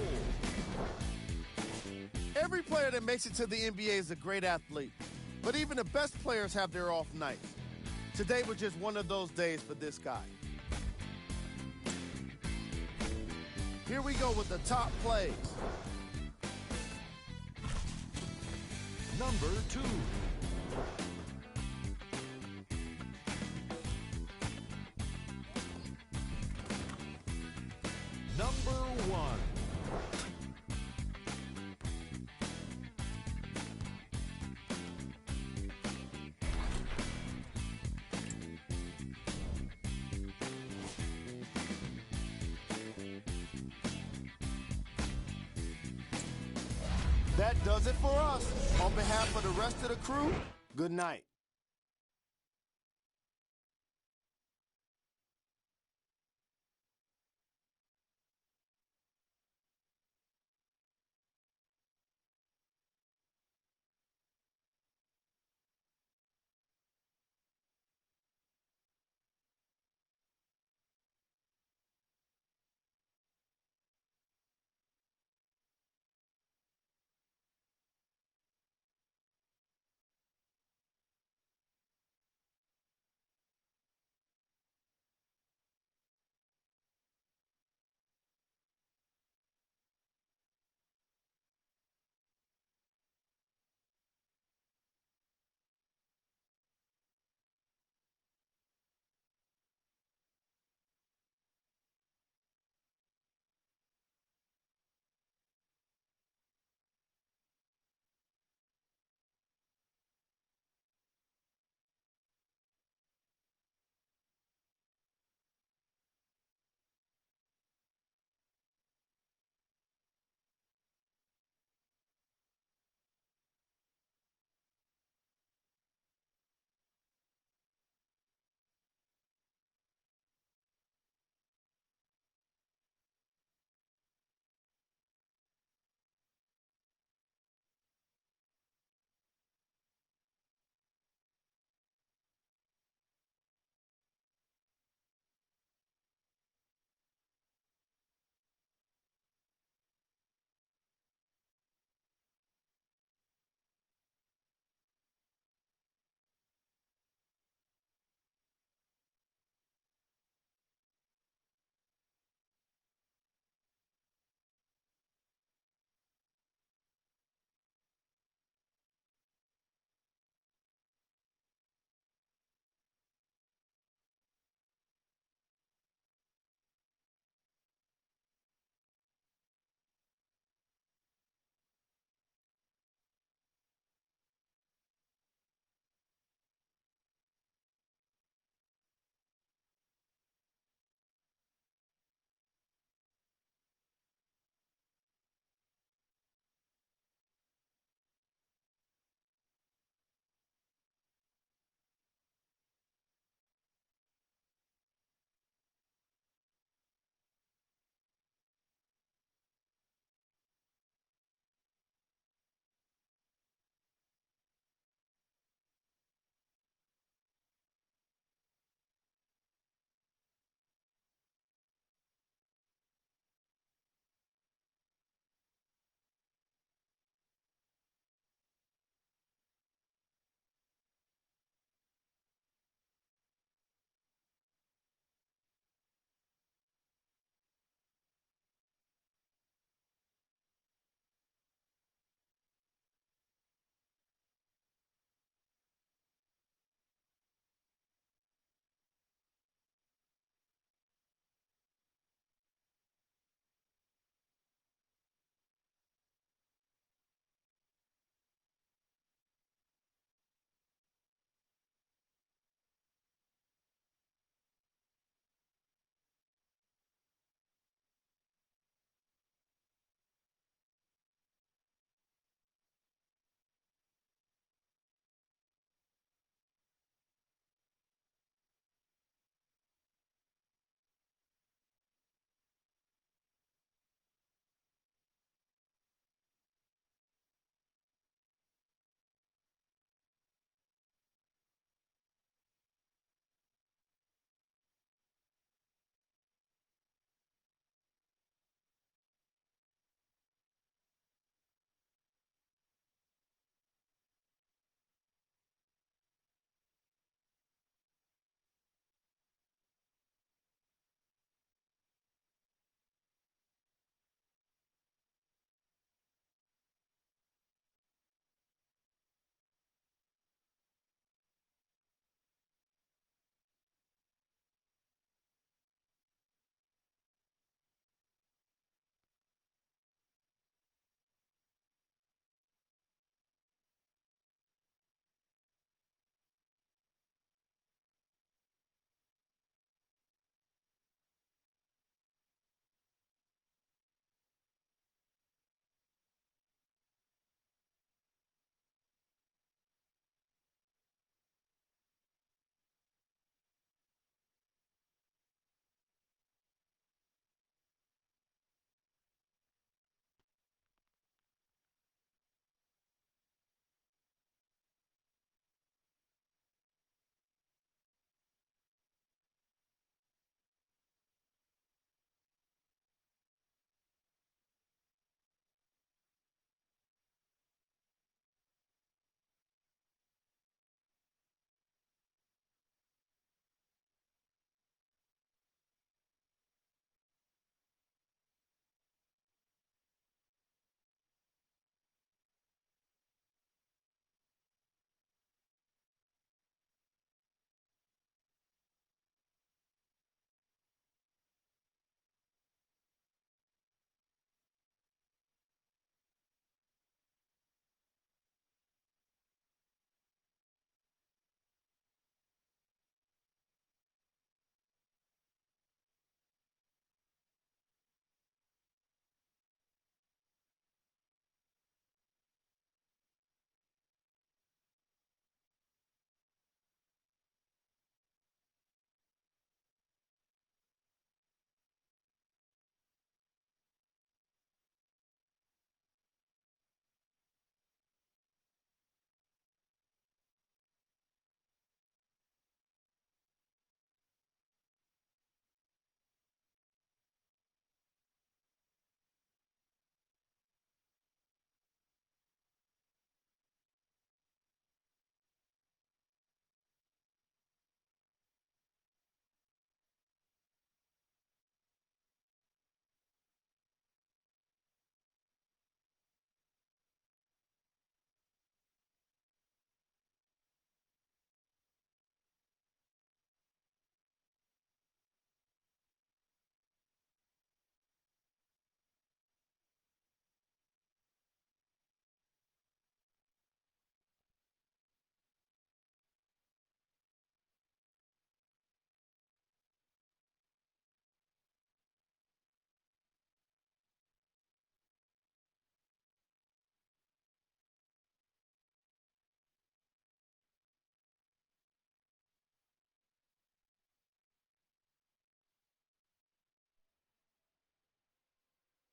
Every player that makes it to the NBA is a great athlete, but even the best players have their off nights. Today was just one of those days for this guy. Here we go with the top plays. Number 2. Number 1. That does it for us. On behalf of the rest of the crew, good night.